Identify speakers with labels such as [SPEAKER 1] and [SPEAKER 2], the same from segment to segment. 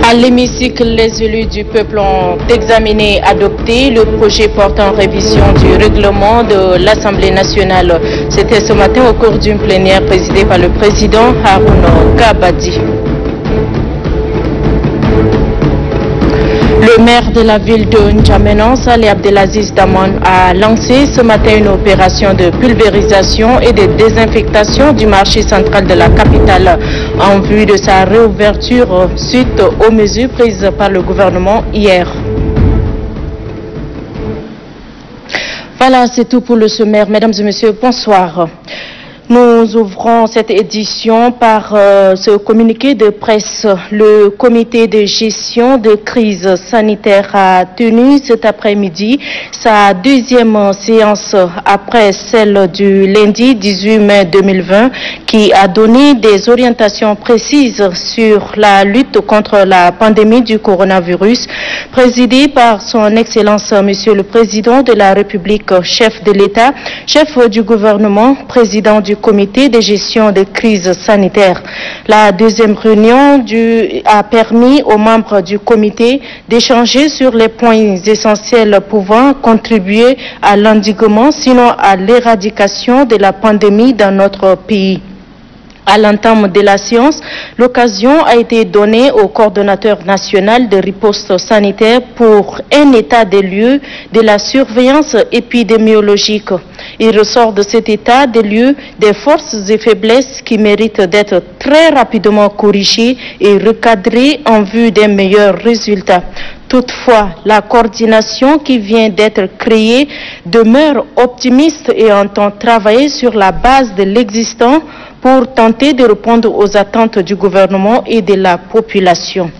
[SPEAKER 1] À l'hémicycle, les élus du peuple ont examiné et adopté le projet portant révision du règlement de l'Assemblée nationale. C'était ce matin au cours d'une plénière présidée par le président Haroun Gabadi. Le maire de la ville de N'Djamena, Saleh Abdelaziz Daman, a lancé ce matin une opération de pulvérisation et de désinfectation du marché central de la capitale en vue de sa réouverture suite aux mesures prises par le gouvernement hier. Voilà, c'est tout pour le sommaire. Mesdames et messieurs, bonsoir. Nous ouvrons cette édition par ce communiqué de presse. Le comité de gestion de crise sanitaire a tenu cet après-midi sa deuxième séance après celle du lundi 18 mai 2020 qui a donné des orientations précises sur la lutte contre la pandémie du coronavirus, présidée par son Excellence Monsieur le Président de la République, chef de l'État, chef du gouvernement, président du comité de gestion de crise sanitaire. La deuxième réunion a permis aux membres du comité d'échanger sur les points essentiels pouvant contribuer à l'endiguement, sinon à l'éradication de la pandémie dans notre pays. À l'entame de la séance, l'occasion a été donnée au coordonnateur national de riposte sanitaire pour un état des lieux de la surveillance épidémiologique. Il ressort de cet état des lieux des forces et faiblesses qui méritent d'être très rapidement corrigées et recadrées en vue d'un meilleur résultat. Toutefois, la coordination qui vient d'être créée demeure optimiste et entend travailler sur la base de l'existant pour tenter de répondre aux attentes du gouvernement et de la population.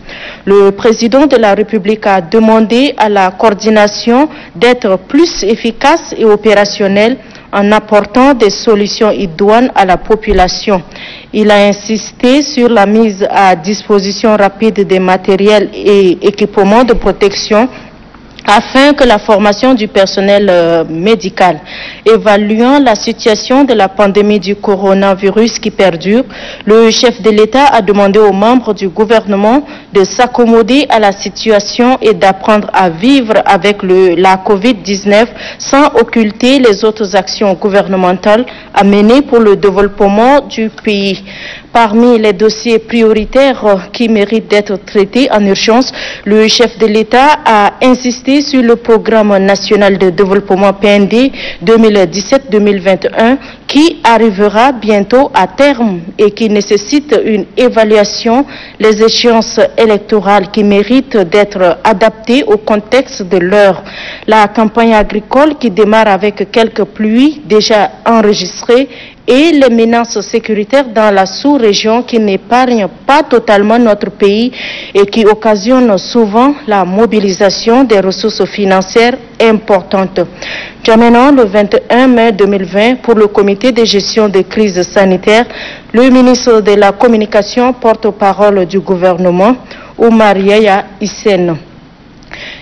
[SPEAKER 1] Le président de la République a demandé à la coordination d'être plus efficace et opérationnelle en apportant des solutions idoines à la population. Il a insisté sur la mise à disposition rapide des matériels et équipements de protection afin que la formation du personnel médical, évaluant la situation de la pandémie du coronavirus qui perdure, le chef de l'État a demandé aux membres du gouvernement de s'accommoder à la situation et d'apprendre à vivre avec la COVID-19 sans occulter les autres actions gouvernementales à mener pour le développement du pays. Parmi les dossiers prioritaires qui méritent d'être traités en urgence, le chef de l'État a insisté sur le programme national de développement PND 2017-2021 qui arrivera bientôt à terme et qui nécessite une évaluation, les échéances électorales qui méritent d'être adaptées au contexte de l'heure. La campagne agricole qui démarre avec quelques pluies déjà enregistrées et les menaces sécuritaires dans la sous-région qui n'épargnent pas totalement notre pays et qui occasionnent souvent la mobilisation des ressources financières importantes. N'Djamena, le 21 mai 2020, pour le comité de gestion des crises sanitaires, le ministre de la Communication, porte-parole du gouvernement, Oumar Yaya Hissène.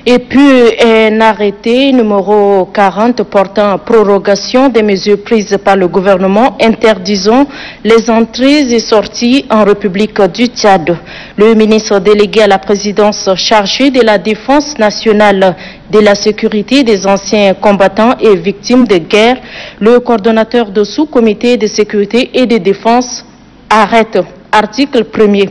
[SPEAKER 1] Et puis un arrêté numéro 40 portant prorogation des mesures prises par le gouvernement interdisant les entrées et sorties en République du Tchad. Le ministre délégué à la présidence chargé de la défense nationale, de la sécurité des anciens combattants et victimes de guerre, le coordonnateur de sous-comité de sécurité et de défense arrête. Article 1er.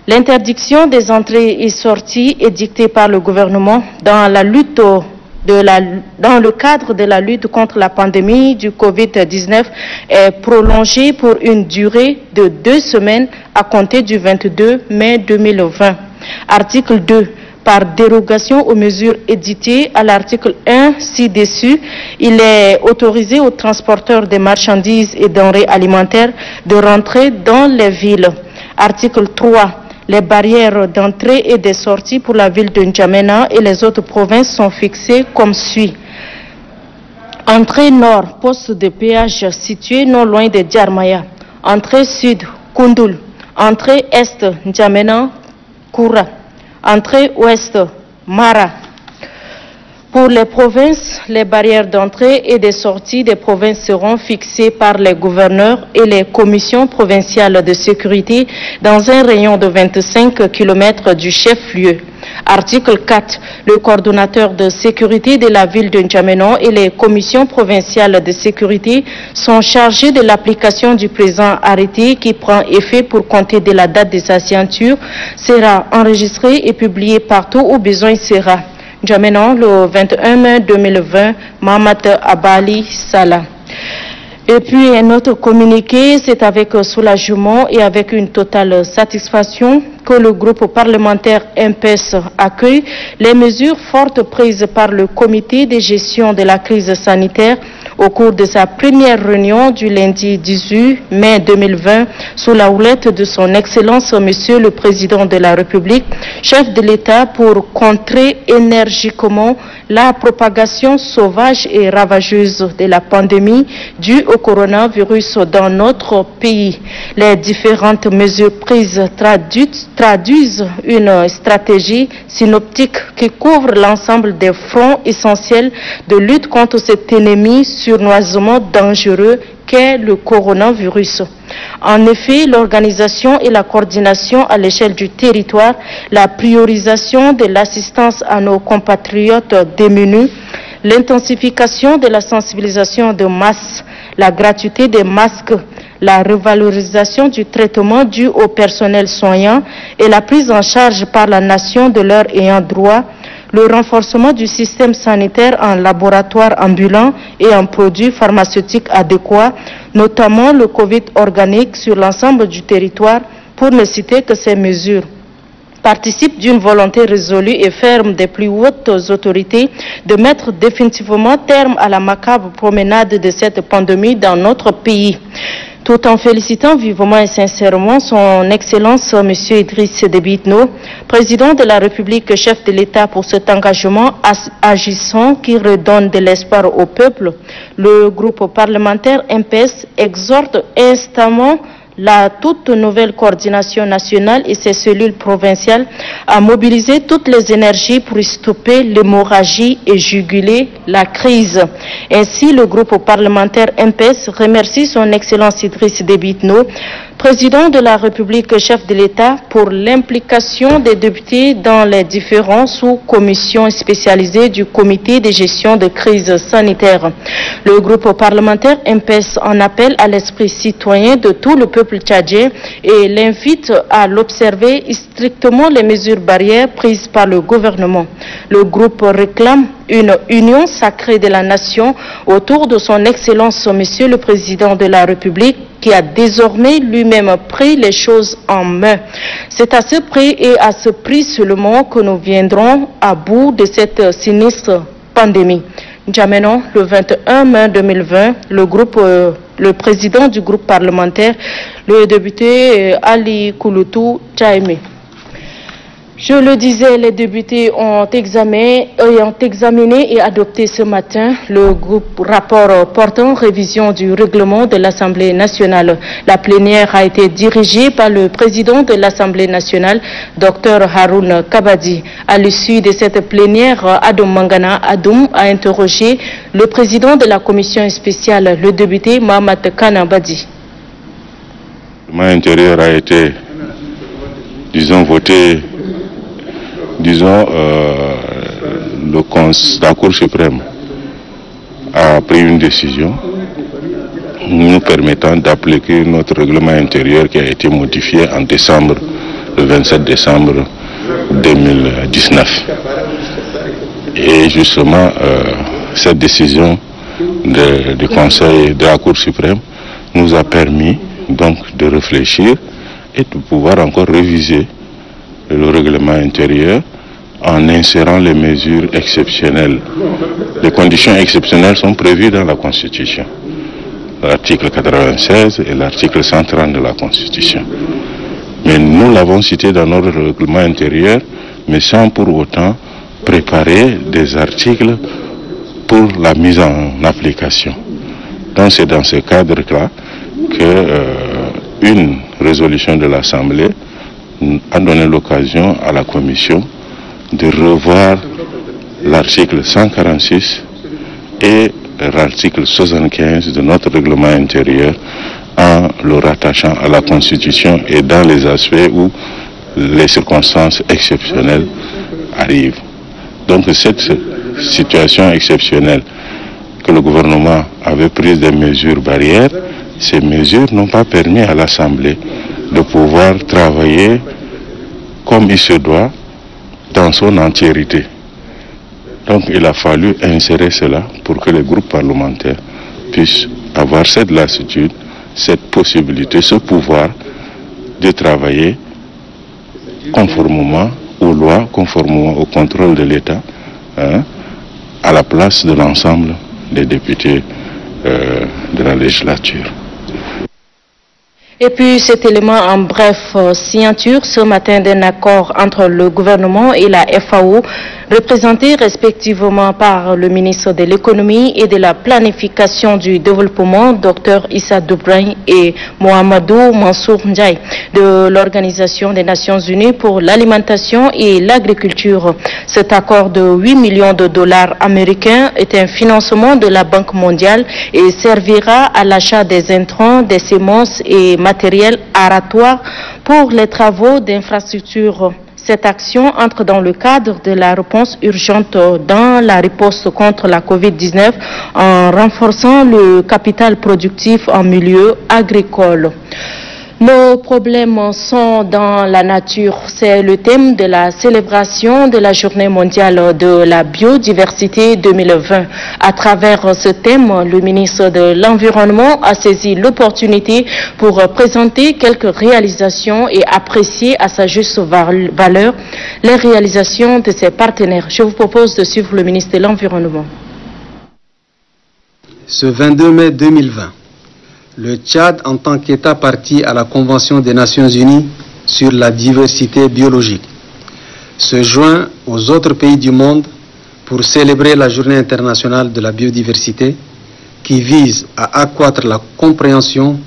[SPEAKER 1] L'interdiction des entrées et sorties est dictée par le gouvernement dans le cadre de la lutte contre la pandémie du Covid-19 est prolongée pour une durée de 2 semaines à compter du 22 mai 2020. Article 2. Par dérogation aux mesures éditées à l'article 1 ci-dessus, il est autorisé aux transporteurs de marchandises et denrées alimentaires de rentrer dans les villes. Article 3. Les barrières d'entrée et de sortie pour la ville de N'Djamena et les autres provinces sont fixées comme suit. Entrée nord, poste de péage situé non loin de Djarmaya. Entrée sud, Koundoul. Entrée est, N'Djamena, Koura. Entrée ouest, Mara. Pour les provinces, les barrières d'entrée et de sortie des provinces seront fixées par les gouverneurs et les commissions provinciales de sécurité dans un rayon de 25 km du chef-lieu. Article 4. Le coordonnateur de sécurité de la ville de N'Djamena et les commissions provinciales de sécurité sont chargés de l'application du présent arrêté qui prend effet pour compter de la date de sa signature, sera enregistré et publié partout où besoin sera. N'Djamena, le 21 mai 2020, Mahamat Abali Salah. Et puis un autre communiqué, c'est avec soulagement et avec une totale satisfaction que le groupe parlementaire MPS accueille les mesures fortes prises par le comité de gestion de la crise sanitaire au cours de sa première réunion du lundi 18 mai 2020 sous la houlette de son Excellence Monsieur le Président de la République, chef de l'État, pour contrer énergiquement la propagation sauvage et ravageuse de la pandémie due au coronavirus dans notre pays. Les différentes mesures prises traduisent une stratégie synoptique qui couvre l'ensemble des fronts essentiels de lutte contre cet ennemi surnoisement dangereux qu'est le coronavirus. En effet, l'organisation et la coordination à l'échelle du territoire, la priorisation de l'assistance à nos compatriotes démunis, l'intensification de la sensibilisation de masse, la gratuité des masques, la revalorisation du traitement dû au personnel soignant et la prise en charge par la nation de leurs ayants droit, le renforcement du système sanitaire en laboratoire ambulant et en produits pharmaceutiques adéquats, notamment le Covid organique sur l'ensemble du territoire, pour ne citer que ces mesures, participe d'une volonté résolue et ferme des plus hautes autorités de mettre définitivement terme à la macabre promenade de cette pandémie dans notre pays. Tout en félicitant vivement et sincèrement son Excellence M. Idriss Déby Itno, président de la République, chef de l'État, pour cet engagement agissant qui redonne de l'espoir au peuple, le groupe parlementaire MPS exhorte instamment la toute nouvelle coordination nationale et ses cellules provinciales à mobiliser toutes les énergies pour stopper l'hémorragie et juguler la crise. Ainsi, le groupe parlementaire MPS remercie son Excellence Idriss Déby Itno, président de la République, chef de l'État, pour l'implication des députés dans les différents sous-commissions spécialisées du comité de gestion de crise sanitaire. Le groupe parlementaire MPS en appelle à l'esprit citoyen de tout le peuple tchadien et l'invite à l'observer strictement les mesures barrières prises par le gouvernement. Le groupe réclame une union sacrée de la nation autour de son Excellence Monsieur le Président de la République, qui a désormais lui-même pris les choses en main. C'est à ce prix et à ce prix seulement que nous viendrons à bout de cette sinistre pandémie. N'Djamena, le 21 mai 2020, le président du groupe parlementaire, le député Ali Kouloutou Tchaïmé. Je le disais, les députés ont examiné et adopté ce matin le rapport portant révision du règlement de l'Assemblée nationale. La plénière a été dirigée par le président de l'Assemblée nationale, Dr Haroun Kabadi. À l'issue de cette plénière, Adoum Mangana Adoum a interrogé le président de la commission spéciale, le député Mahamat Kanabadi.
[SPEAKER 2] Le règlement intérieur a été, voté. La Cour suprême a pris une décision nous permettant d'appliquer notre règlement intérieur qui a été modifié en décembre, le 27 décembre 2019. Et justement, cette décision du Conseil de la Cour suprême nous a permis donc de réfléchir et de pouvoir encore réviser le règlement intérieur en insérant les mesures exceptionnelles. Les conditions exceptionnelles sont prévues dans la Constitution, l'article 96 et l'article 130 de la Constitution. Mais nous l'avons cité dans notre règlement intérieur, mais sans pour autant préparer des articles pour la mise en application. Donc c'est dans ce cadre-là qu'une résolution de l'Assemblée a donné l'occasion à la Commission de revoir l'article 146 et l'article 75 de notre règlement intérieur en le rattachant à la Constitution et dans les aspects où les circonstances exceptionnelles arrivent. Donc cette situation exceptionnelle que le gouvernement avait prise des mesures barrières, ces mesures n'ont pas permis à l'Assemblée de pouvoir travailler comme il se doit dans son entièreté. Donc il a fallu insérer cela pour que les groupes parlementaires puissent avoir cette lassitude, cette possibilité, ce pouvoir de travailler conformément aux lois, conformément au contrôle de l'État, à la place de l'ensemble des députés de la législature.
[SPEAKER 1] Et puis cet élément en bref, signature ce matin d'un accord entre le gouvernement et la FAO, représenté respectivement par le ministre de l'économie et de la planification du développement, Dr Issa Doubrain, et Mohamedou Mansour Ndiaye, de l'Organisation des Nations Unies pour l'alimentation et l'agriculture. Cet accord de 8 millions de dollars américains est un financement de la Banque mondiale et servira à l'achat des intrants, des semences et matériel aratoire pour les travaux d'infrastructure. Cette action entre dans le cadre de la réponse urgente dans la riposte contre la COVID-19 en renforçant le capital productif en milieu agricole. Nos problèmes sont dans la nature. C'est le thème de la célébration de la Journée mondiale de la biodiversité 2020. À travers ce thème, le ministre de l'Environnement a saisi l'opportunité pour présenter quelques réalisations et apprécier à sa juste valeur les réalisations de ses partenaires. Je vous propose de suivre le ministre de l'Environnement.
[SPEAKER 3] Ce 22 mai 2020, le Tchad, en tant qu'État partie à la Convention des Nations Unies sur la diversité biologique, se joint aux autres pays du monde pour célébrer la Journée internationale de la biodiversité qui vise à accroître la compréhension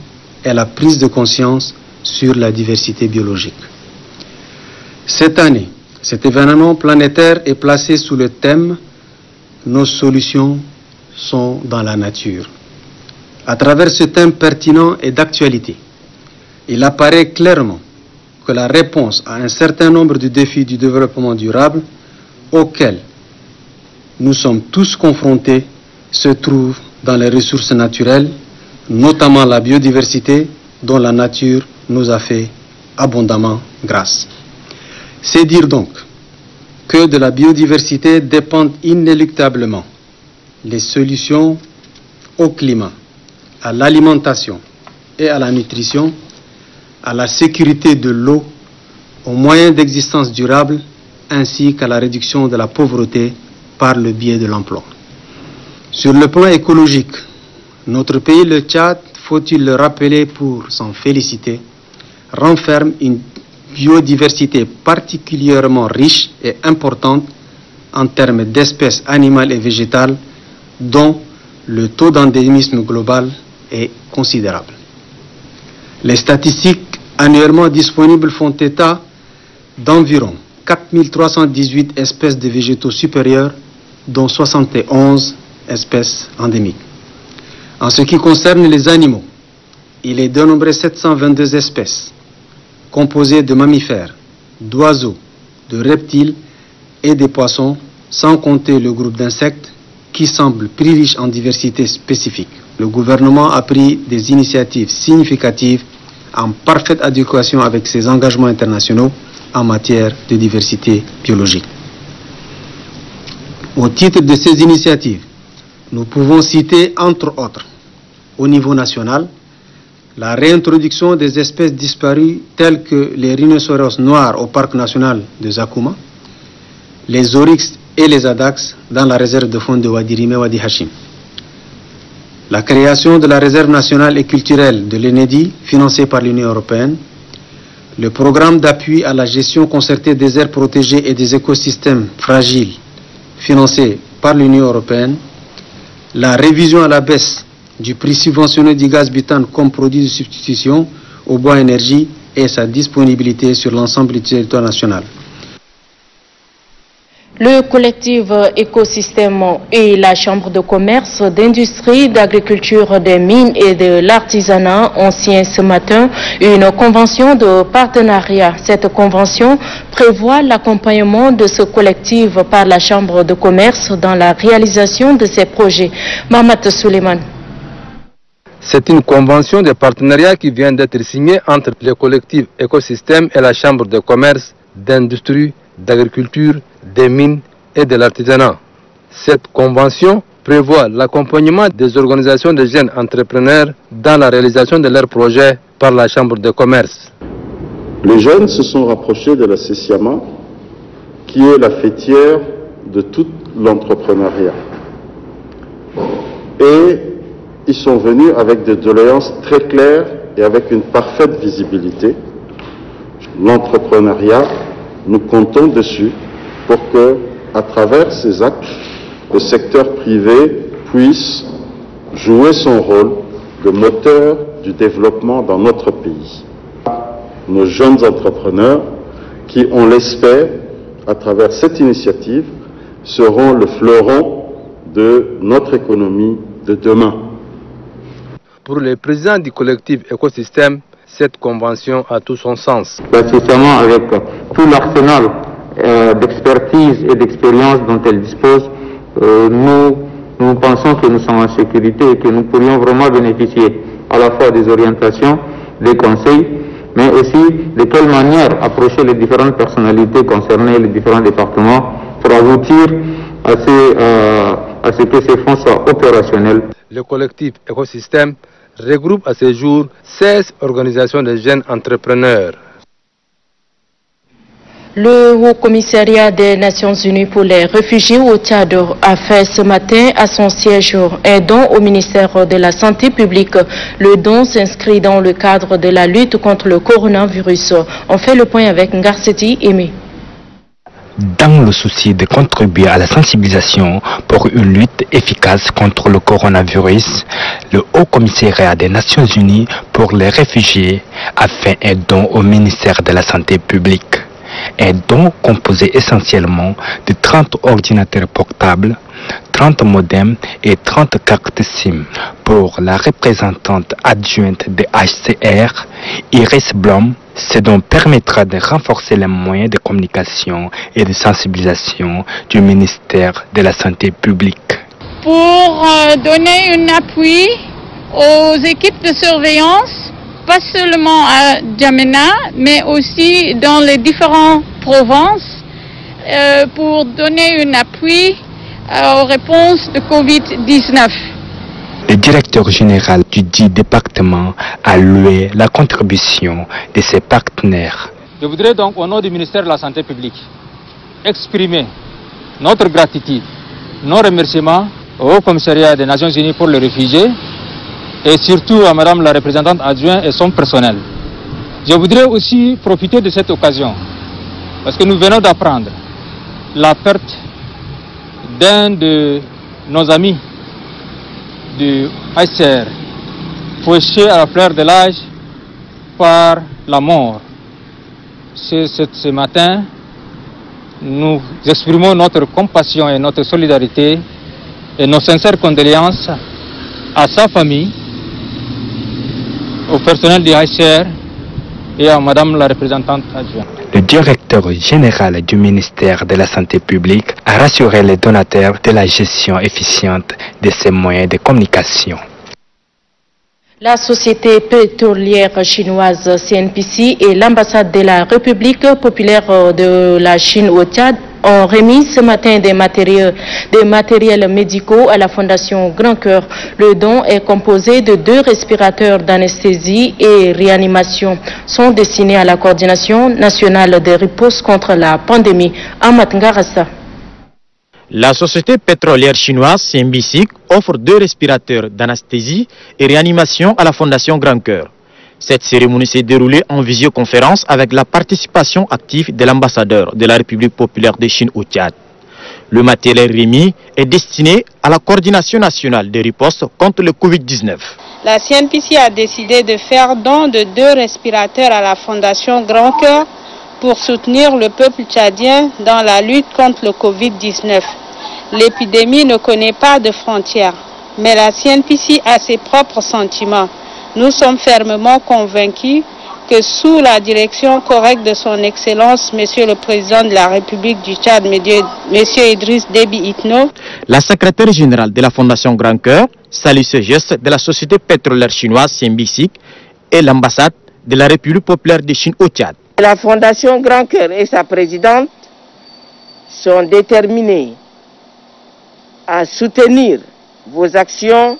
[SPEAKER 3] et la prise de conscience sur la diversité biologique. Cette année, cet événement planétaire est placé sous le thème « Nos solutions sont dans la nature ». À travers ce thème pertinent et d'actualité, il apparaît clairement que la réponse à un certain nombre de défis du développement durable auxquels nous sommes tous confrontés se trouve dans les ressources naturelles, notamment la biodiversité dont la nature nous a fait abondamment grâce. C'est dire donc que de la biodiversité dépendent inéluctablement les solutions au climat, à l'alimentation et à la nutrition, à la sécurité de l'eau, aux moyens d'existence durable, ainsi qu'à la réduction de la pauvreté par le biais de l'emploi. Sur le plan écologique, notre pays, le Tchad, faut-il le rappeler pour s'en féliciter, renferme une biodiversité particulièrement riche et importante en termes d'espèces animales et végétales, dont le taux d'endémisme global est considérable. Les statistiques annuellement disponibles font état d'environ 4318 espèces de végétaux supérieurs, dont 71 espèces endémiques. En ce qui concerne les animaux, il est dénombré 722 espèces, composées de mammifères, d'oiseaux, de reptiles et des poissons, sans compter le groupe d'insectes qui semble plus riche en diversité spécifique. Le gouvernement a pris des initiatives significatives en parfaite adéquation avec ses engagements internationaux en matière de diversité biologique. Au titre de ces initiatives, nous pouvons citer, entre autres, au niveau national, la réintroduction des espèces disparues telles que les rhinocéros noirs au parc national de Zakouma, les oryx et les adax dans la réserve de faune de Wadi Hachim. La création de la réserve nationale et culturelle de l'Enedi, financée par l'Union européenne, le programme d'appui à la gestion concertée des aires protégées et des écosystèmes fragiles, financé par l'Union européenne, la révision à la baisse du prix subventionné du gaz butane comme produit de substitution au bois énergie et sa disponibilité sur l'ensemble du territoire national.
[SPEAKER 1] Le collectif Écosystème et la Chambre de commerce, d'industrie, d'agriculture, des mines et de l'artisanat ont signé ce matin une convention de partenariat. Cette convention prévoit l'accompagnement de ce collectif par la Chambre de commerce dans la réalisation de ces projets. Mahamat Suleiman.
[SPEAKER 4] C'est une convention de partenariat qui vient d'être signée entre le collectif Écosystème et la Chambre de commerce, d'industrie, d'agriculture, des mines et de l'artisanat. Cette convention prévoit l'accompagnement des organisations de jeunes entrepreneurs dans la réalisation de leurs projets par la Chambre de commerce.
[SPEAKER 5] Les jeunes se sont rapprochés de la CECIAMA, qui est la fêtière de tout l'entrepreneuriat. Et ils sont venus avec des doléances très claires et avec une parfaite visibilité. L'entrepreneuriat, nous comptons dessus pour que, à travers ces actes, le secteur privé puisse jouer son rôle de moteur du développement dans notre pays. Nos jeunes entrepreneurs, qui, on l'espère, à travers cette initiative, seront le fleuron de notre économie de demain.
[SPEAKER 4] Pour le président du collectif Écosystème, cette convention a tout son sens.
[SPEAKER 6] Précisément avec tout l'arsenal d'expertise et d'expérience dont elle dispose, nous pensons que nous sommes en sécurité et que nous pourrions vraiment bénéficier à la fois des orientations, des conseils, mais aussi de quelle manière approcher les différentes personnalités concernées, les différents départements, pour aboutir à ce que ces fonds soient opérationnels.
[SPEAKER 4] Le collectif Écosystème regroupe à ce jour 16 organisations de jeunes entrepreneurs.
[SPEAKER 1] Le Haut-Commissariat des Nations Unies pour les réfugiés au Tchad a fait ce matin à son siège un don au ministère de la Santé publique. Le don s'inscrit dans le cadre de la lutte contre le coronavirus. On fait le point avec Ngarseti Aimé.
[SPEAKER 7] Dans le souci de contribuer à la sensibilisation pour une lutte efficace contre le coronavirus, le Haut-Commissariat des Nations Unies pour les réfugiés a fait un don au ministère de la Santé publique. Un don composé essentiellement de 30 ordinateurs portables, 30 modems et 30 cartes SIM. Pour la représentante adjointe de HCR, Iris Blom, ce don permettra de renforcer les moyens de communication et de sensibilisation du ministère de la Santé publique.
[SPEAKER 8] Pour donner un appui aux équipes de surveillance, pas seulement à Djamena, mais aussi dans les différentes provinces, pour donner un appui aux réponses de Covid-19.
[SPEAKER 7] Le directeur général du dit département a loué la contribution de ses partenaires.
[SPEAKER 9] Je voudrais donc, au nom du ministère de la Santé publique, exprimer notre gratitude, nos remerciements au Haut-Commissariat des Nations Unies pour les réfugiés et surtout à Madame la représentante adjointe et son personnel. Je voudrais aussi profiter de cette occasion parce que nous venons d'apprendre la perte d'un de nos amis du HCR, fauché à la fleur de l'âge par la mort. Ce matin, nous exprimons notre compassion et notre solidarité et nos sincères condoléances à sa famille, au personnel du HCR et à Madame la représentante adjointe.
[SPEAKER 7] Le directeur général du ministère de la Santé publique a rassuré les donateurs de la gestion efficiente de ces moyens de communication.
[SPEAKER 1] La société pétrolière chinoise CNPC et l'ambassade de la République populaire de la Chine au Tchad ont remis ce matin des matériels médicaux à la Fondation Grand Cœur. Le don est composé de 2 respirateurs d'anesthésie et réanimation. Sont destinés à la coordination nationale de riposte contre la pandémie. Amat Ngarassa.
[SPEAKER 10] La société pétrolière chinoise CNPC offre 2 respirateurs d'anesthésie et réanimation à la Fondation Grand Cœur. Cette cérémonie s'est déroulée en visioconférence avec la participation active de l'ambassadeur de la République populaire de Chine au Tchad. Le matériel remis est destiné à la coordination nationale de riposte contre le Covid-19.
[SPEAKER 11] La CNPC a décidé de faire don de 2 respirateurs à la Fondation Grand Cœur pour soutenir le peuple tchadien dans la lutte contre le Covid-19. L'épidémie ne connaît pas de frontières, mais la CNPC a ses propres sentiments. Nous sommes fermement convaincus que sous la direction correcte de son Excellence, Monsieur le Président de la République du Tchad, Monsieur Idriss Déby Itno,
[SPEAKER 10] la secrétaire générale de la Fondation Grand Cœur salue ce geste de la société pétrolière chinoise CNBC et l'ambassade de la République populaire de Chine au Tchad.
[SPEAKER 12] La Fondation Grand Cœur et sa présidente sont déterminés à soutenir vos actions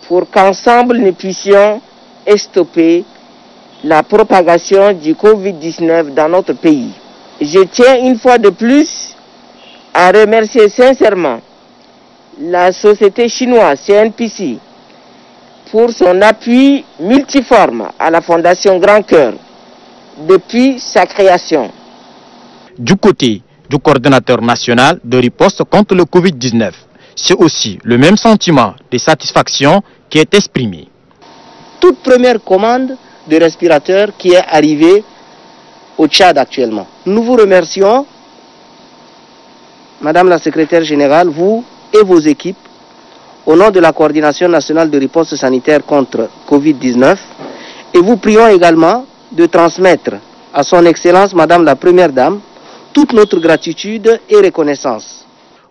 [SPEAKER 12] pour qu'ensemble nous puissions stopper la propagation du Covid-19 dans notre pays. Je tiens une fois de plus à remercier sincèrement la société chinoise CNPC pour son appui multiforme à la Fondation Grand Cœur depuis sa création.
[SPEAKER 10] Du côté du coordonnateur national de riposte contre le Covid-19, c'est aussi le même sentiment de satisfaction qui est exprimé.
[SPEAKER 13] Toute première commande de respirateurs qui est arrivée au Tchad actuellement. Nous vous remercions, Madame la Secrétaire Générale, vous et vos équipes, au nom de la Coordination nationale de riposte sanitaire contre Covid-19, et vous prions également de transmettre à son Excellence, Madame la Première Dame, toute notre gratitude et reconnaissance.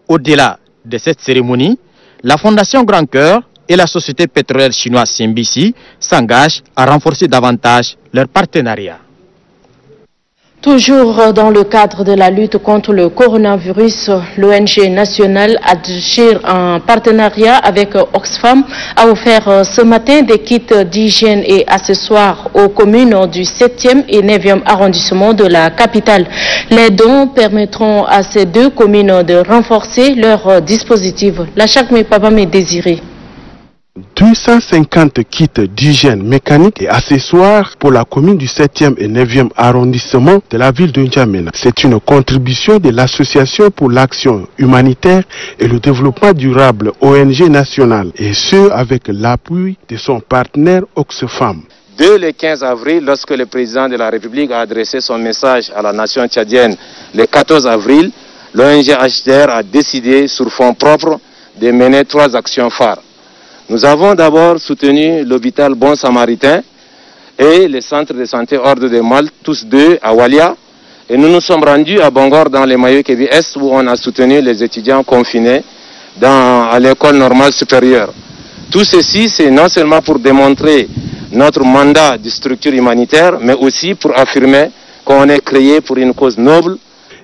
[SPEAKER 10] Au-delà de cette cérémonie, la Fondation Grand Cœur et la société pétrolière chinoise CNBC s'engagent à renforcer davantage leur partenariat.
[SPEAKER 1] Toujours dans le cadre de la lutte contre le coronavirus, l'ONG nationale Agir en partenariat avec Oxfam a offert ce matin des kits d'hygiène et accessoires aux communes du 7e et 9e arrondissement de la capitale. Les dons permettront à ces deux communes de renforcer leur dispositif. La Chakme Pabam est désirée.
[SPEAKER 14] 250 kits d'hygiène mécanique et accessoires pour la commune du 7e et 9e arrondissement de la ville de N'Djamena. C'est une contribution de l'Association pour l'action humanitaire et le développement durable ONG nationale, et ce avec l'appui de son partenaire Oxfam.
[SPEAKER 15] Dès le 15 avril, lorsque le président de la République a adressé son message à la nation tchadienne, le 14 avril, l'ONG HDR a décidé sur fonds propres de mener 3 actions phares. Nous avons d'abord soutenu l'hôpital Bon Samaritain et le centre de santé Ordre de Malte, tous deux à Walia. Et nous nous sommes rendus à Bangor dans les Mayo-Kébi Est où on a soutenu les étudiants confinés à l'école normale supérieure. Tout ceci, c'est non seulement pour démontrer notre mandat de structure humanitaire, mais aussi pour affirmer qu'on est créé pour une cause noble.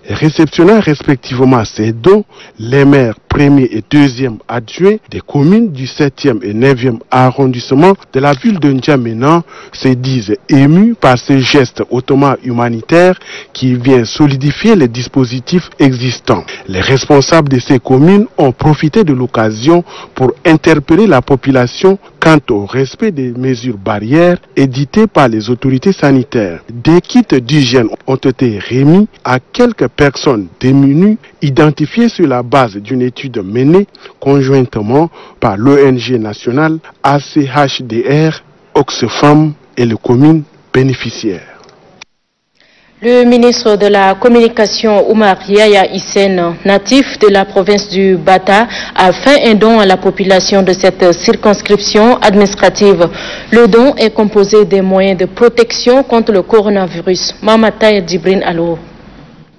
[SPEAKER 14] Réceptionnant respectivement ces dons, les maires 1er et 2e adjoints des communes du 7e et 9e arrondissement de la ville de N'Djamena se disent émus par ce geste hautement humanitaire qui vient solidifier les dispositifs existants. Les responsables de ces communes ont profité de l'occasion pour interpeller la population quant au respect des mesures barrières éditées par les autorités sanitaires. Des kits d'hygiène ont été remis à quelques personnes démunies identifiées sur la base d'une étude menée conjointement par l'ONG nationale ACHDR, Oxfam et les communes bénéficiaires.
[SPEAKER 1] Le ministre de la Communication Oumar Yaya Hissène, natif de la province du Bata, a fait un don à la population de cette circonscription administrative. Le don est composé des moyens de protection contre le coronavirus. Mamata Djibrine Allo.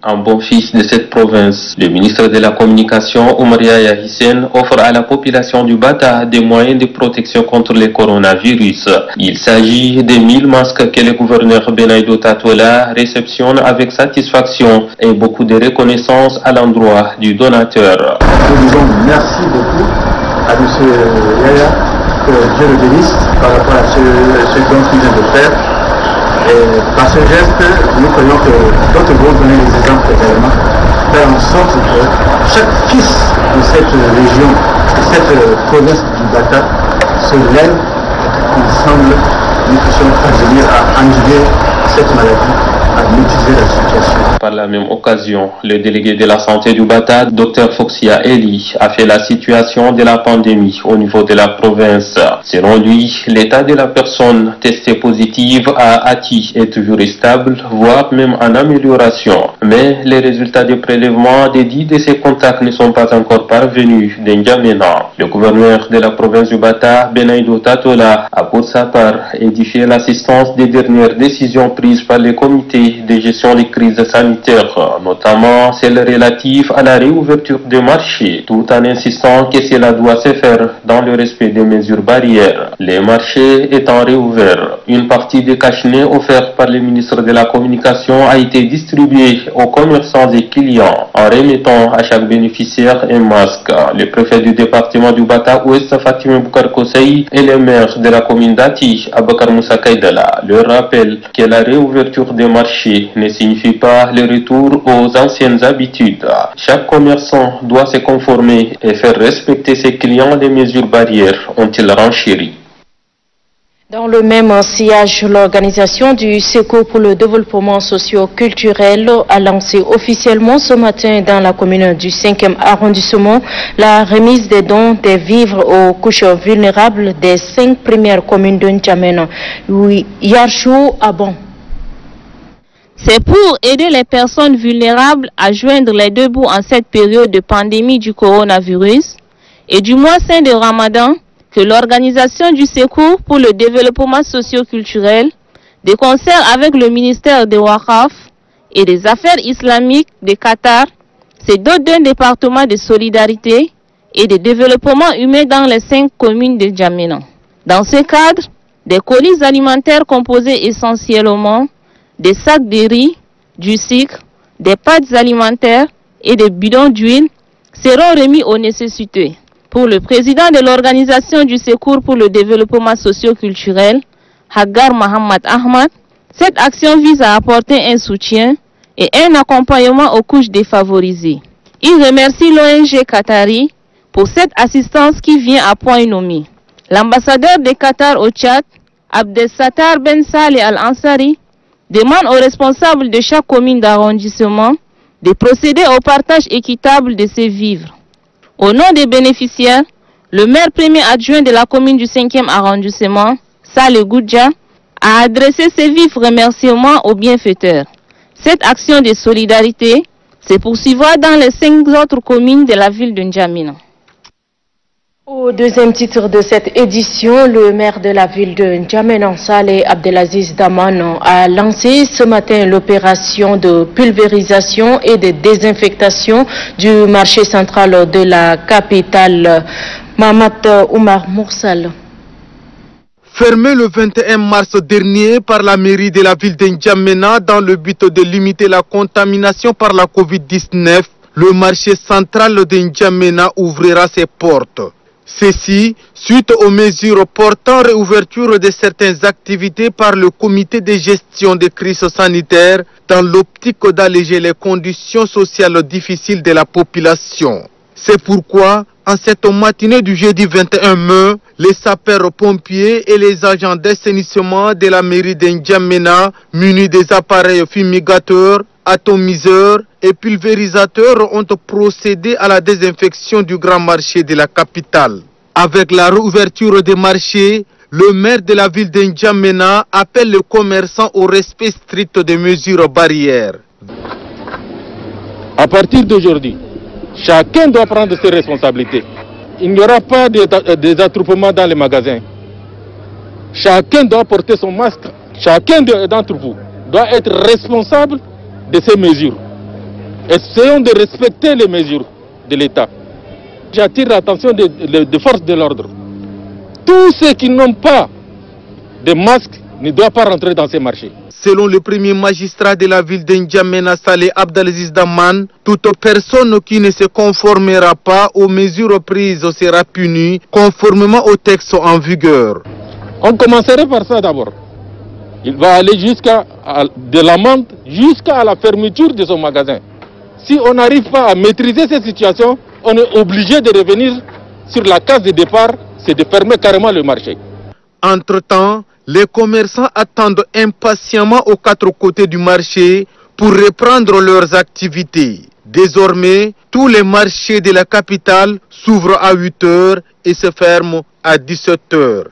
[SPEAKER 16] En bon fils de cette province, le ministre de la Communication, Oumar Yaya Hissène, offre à la population du Bata des moyens de protection contre le coronavirus. Il s'agit de 1000 masques que le gouverneur Benaïdo Tatola réceptionne avec satisfaction et beaucoup de reconnaissance à l'endroit du donateur.
[SPEAKER 17] Nous disons merci beaucoup à M. Yaya, que Dieu le bénisse par rapport à ce don qu'il vient de faire. Et par ce geste, nous croyons que d'autres vont donner les exemples également, faire en sorte que chaque fils de cette région, de cette province du Bata, se lève et qu'ensemble nous puissions parvenir à endiguer cette maladie à maîtriser la situation.
[SPEAKER 16] Par la même occasion, le délégué de la santé du Bata, Dr Foxia Eli, a fait la situation de la pandémie au niveau de la province. Selon lui, l'état de la personne testée positive à Ati est toujours stable, voire même en amélioration. Mais les résultats des prélèvements des 10 de ses contacts ne sont pas encore parvenus d'Njamena. Le gouverneur de la province du Bata, Benaido Tatola, a pour sa part édifié l'assistance des dernières décisions prises par le comité de gestion des crises sanitaires, notamment celles relatives à la réouverture des marchés, tout en insistant que cela doit se faire dans le respect des mesures barrières. Les marchés étant réouverts, une partie des cache-nez offerts par le ministre de la Communication a été distribuée aux commerçants et clients en remettant à chaque bénéficiaire un masque. Le préfet du département du Bata Ouest, Fatima Boukar Kosei, et le maire de la commune d'Ati, Abakar Moussa Kaidala, leur rappellent que la réouverture des marchés ne signifie pas le retour aux anciennes habitudes. Chaque commerçant doit se conformer et faire respecter ses clients les mesures barrières, ont-ils renchéri.
[SPEAKER 1] Dans le même sillage, l'organisation du Secours pour le développement socio-culturel a lancé officiellement ce matin dans la commune du 5e arrondissement la remise des dons des vivres aux couches vulnérables des 5 premières communes de N'Djamena. Yarchou Abon.
[SPEAKER 18] C'est pour aider les personnes vulnérables à joindre les deux bouts en cette période de pandémie du coronavirus et du mois saint de Ramadan que l'organisation du Secours pour le développement socio-culturel, de concert avec le ministère des Waqaf et des Affaires islamiques de Qatar, se dote d'un département de solidarité et de développement humain dans les 5 communes de N'Djamena. Dans ce cadre, des colis alimentaires composés essentiellement des sacs de riz, du sucre, des pâtes alimentaires et des bidons d'huile seront remis aux nécessiteux. Pour le président de l'organisation du Secours pour le développement socio-culturel, Hagar Mohamed Ahmad, cette action vise à apporter un soutien et un accompagnement aux couches défavorisées. Il remercie l'ONG Qatari pour cette assistance qui vient à point nommé. L'ambassadeur de Qatar au Tchad, Abdel-Sattar Ben Saleh Al-Ansari, demande aux responsables de chaque commune d'arrondissement de procéder au partage équitable de ces vivres. Au nom des bénéficiaires, le maire premier adjoint de la commune du 5e arrondissement, Saleh Goudja, a adressé ses vifs remerciements aux bienfaiteurs. Cette action de solidarité se poursuivra dans les 5 autres communes de la ville de N'Djamena.
[SPEAKER 1] Au deuxième titre de cette édition, le maire de la ville de N'Djamena, Saleh Abdelaziz Daman, a lancé ce matin l'opération de pulvérisation et de désinfectation du marché central de la capitale. Mahamat Oumar Moursal.
[SPEAKER 19] Fermé le 21 mars dernier par la mairie de la ville de N'Djamena dans le but de limiter la contamination par la Covid-19, le marché central de N'Djamena ouvrira ses portes. Ceci suite aux mesures portant réouverture de certaines activités par le comité de gestion des crises sanitaires dans l'optique d'alléger les conditions sociales difficiles de la population. C'est pourquoi, en cette matinée du jeudi 21 mai, les sapeurs-pompiers et les agents d'assainissement de la mairie de N'Djamena, munis des appareils fumigateurs, atomiseurs et pulvérisateurs, ont procédé à la désinfection du grand marché de la capitale. Avec la réouverture des marchés, le maire de la ville de N'Djamena appelle les commerçants au respect strict des mesures barrières.
[SPEAKER 20] À partir d'aujourd'hui, chacun doit prendre ses responsabilités. Il n'y aura pas des attroupements dans les magasins. Chacun doit porter son masque. Chacun d'entre vous doit être responsable de ces mesures. Essayons de respecter les mesures de l'État. J'attire l'attention des forces de l'ordre. Tous ceux qui n'ont pas de masque ne doivent pas rentrer dans ces marchés.
[SPEAKER 19] Selon le premier magistrat de la ville de N'Djamena, Saleh Abdelaziz Daman, toute personne qui ne se conformera pas aux mesures prises sera punie conformément aux textes en vigueur.
[SPEAKER 20] On commencerait par ça d'abord. Il va aller jusqu'à de l'amende jusqu'à la fermeture de son magasin. Si on n'arrive pas à maîtriser cette situation, on est obligé de revenir sur la case de départ, c'est de fermer carrément le marché.
[SPEAKER 19] Entre-temps, Les commerçants attendent impatiemment aux quatre côtés du marché pour reprendre leurs activités. Désormais, tous les marchés de la capitale s'ouvrent à 8 heures et se ferment à 17 heures.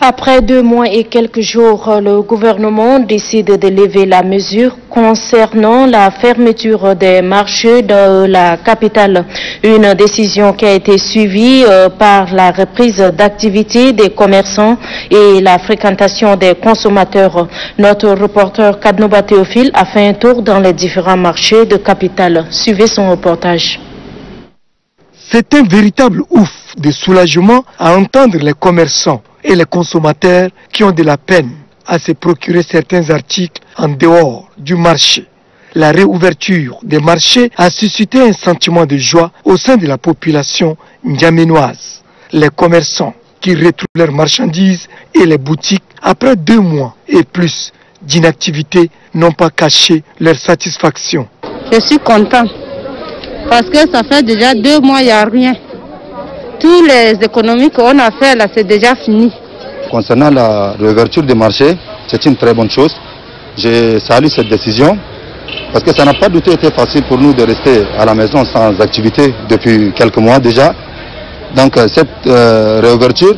[SPEAKER 1] Après 2 mois et quelques jours, le gouvernement décide de lever la mesure concernant la fermeture des marchés de la capitale. Une décision qui a été suivie par la reprise d'activité des commerçants et la fréquentation des consommateurs. Notre reporter Kadnoba Théophile a fait un tour dans les différents marchés de capitale. Suivez son reportage.
[SPEAKER 21] C'est un véritable ouf de soulagement à entendre les commerçants et les consommateurs qui ont de la peine à se procurer certains articles en dehors du marché. La réouverture des marchés a suscité un sentiment de joie au sein de la population ndjaménoise. Les commerçants qui retrouvent leurs marchandises et les boutiques après 2 mois et plus d'inactivité n'ont pas caché leur satisfaction.
[SPEAKER 11] Je suis content parce que ça fait déjà 2 mois, il n'y a rien. Tous les économies qu'on a fait là, c'est déjà fini.
[SPEAKER 22] Concernant la réouverture des marchés, c'est une très bonne chose. Je salue cette décision parce que ça n'a pas du tout été facile pour nous de rester à la maison sans activité depuis quelques mois déjà. Donc cette réouverture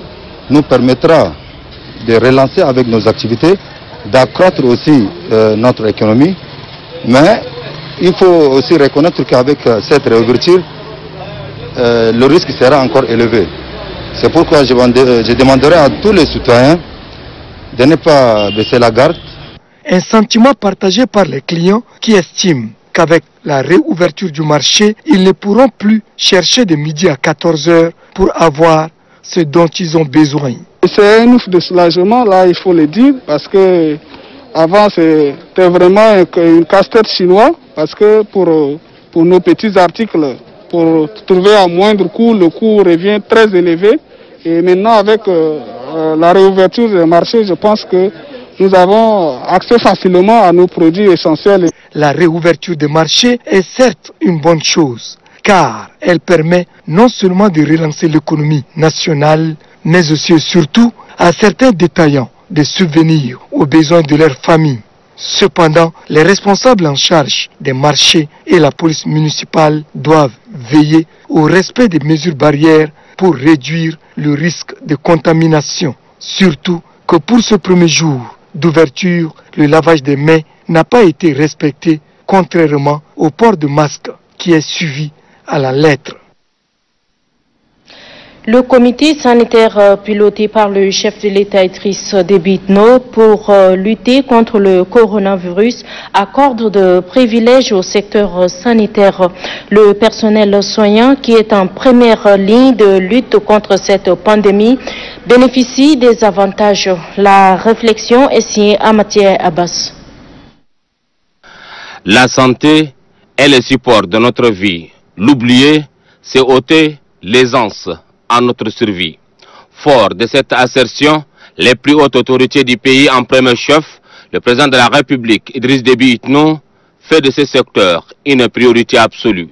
[SPEAKER 22] nous permettra de relancer avec nos activités, d'accroître aussi notre économie. Mais il faut aussi reconnaître qu'avec cette réouverture, le risque sera encore élevé. C'est pourquoi je demanderai à tous les citoyens de ne pas baisser la garde.
[SPEAKER 21] Un sentiment partagé par les clients qui estiment qu'avec la réouverture du marché, ils ne pourront plus chercher de midi à 14 heures pour avoir ce dont ils ont besoin.
[SPEAKER 23] C'est un ouf de soulagement, là il faut le dire, parce que avant c'était vraiment une casse-tête chinois, parce que pour nos petits articles, pour trouver à moindre coût, le coût revient très élevé. Et maintenant, avec la réouverture des marchés, je pense que nous avons accès facilement à nos produits essentiels.
[SPEAKER 21] La réouverture des marchés est certes une bonne chose, car elle permet non seulement de relancer l'économie nationale, mais aussi et surtout à certains détaillants de subvenir aux besoins de leur famille. Cependant, les responsables en charge des marchés et la police municipale doivent veiller au respect des mesures barrières pour réduire le risque de contamination. Surtout que pour ce premier jour d'ouverture, le lavage des mains n'a pas été respecté, contrairement au port de masque qui est suivi à la lettre.
[SPEAKER 1] Le comité sanitaire piloté par le chef de l'État Idriss Déby Itno pour lutter contre le coronavirus accorde de privilèges au secteur sanitaire. Le personnel soignant qui est en première ligne de lutte contre cette pandémie bénéficie des avantages. La réflexion est signée Amathia Abbas.
[SPEAKER 24] La santé est le support de notre vie. L'oublier, c'est ôter l'aisance à notre survie. Fort de cette assertion, les plus hautes autorités du pays en premier chef, le président de la République, Idriss Déby Itno, fait de ce secteur une priorité absolue.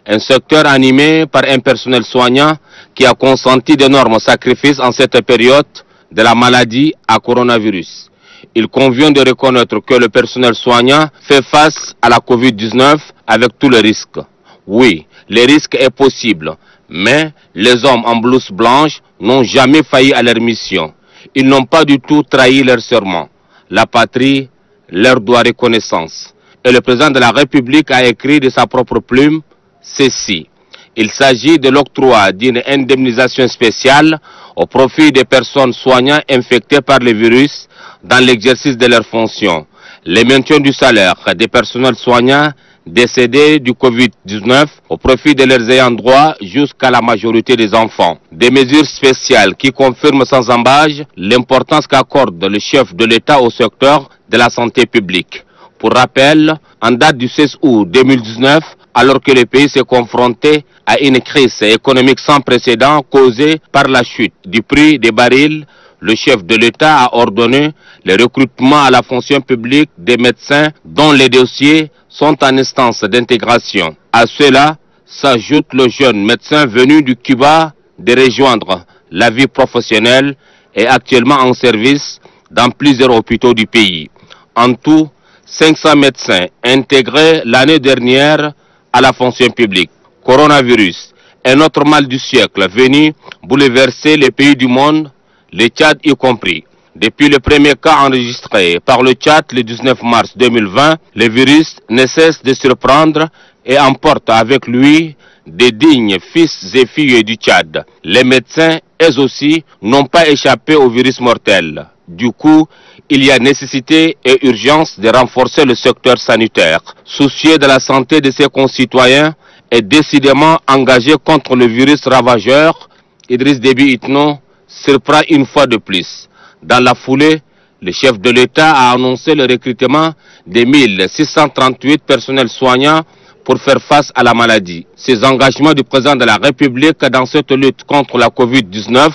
[SPEAKER 24] Un secteur animé par un personnel soignant qui a consenti d'énormes sacrifices en cette période de la maladie à coronavirus. Il convient de reconnaître que le personnel soignant fait face à la Covid-19 avec tous les risques. Oui, le risque est possible. Mais les hommes en blouse blanche n'ont jamais failli à leur mission. Ils n'ont pas du tout trahi leur serment. La patrie leur doit reconnaissance. Et le président de la République a écrit de sa propre plume ceci. Il s'agit de l'octroi d'une indemnisation spéciale au profit des personnes soignant infectées par le virus dans l'exercice de leurs fonctions. Le maintien du salaire des personnels soignants décédés du Covid-19 au profit de leurs ayants droit jusqu'à la majorité des enfants. Des mesures spéciales qui confirment sans embâche l'importance qu'accorde le chef de l'État au secteur de la santé publique. Pour rappel, en date du 16 août 2019, alors que le pays s'est confronté à une crise économique sans précédent causée par la chute du prix des barils, le chef de l'État a ordonné le recrutement à la fonction publique des médecins dont les dossiers sont en instance d'intégration. À cela s'ajoute le jeune médecin venu du Cuba de rejoindre la vie professionnelle est actuellement en service dans plusieurs hôpitaux du pays. En tout, 500 médecins intégrés l'année dernière à la fonction publique. Coronavirus, un autre mal du siècle venu bouleverser les pays du monde, le Tchad y compris. Depuis le premier cas enregistré par le Tchad le 19 mars 2020, le virus ne cesse de surprendre et emporte avec lui des dignes fils et filles du Tchad. Les médecins, eux aussi, n'ont pas échappé au virus mortel. Du coup, il y a nécessité et urgence de renforcer le secteur sanitaire. Soucieux de la santé de ses concitoyens et décidément engagé contre le virus ravageur, Idriss Déby Itno surprend une fois de plus. Dans la foulée, le chef de l'État a annoncé le recrutement de 1638 personnels soignants pour faire face à la maladie. Ces engagements du président de la République dans cette lutte contre la Covid-19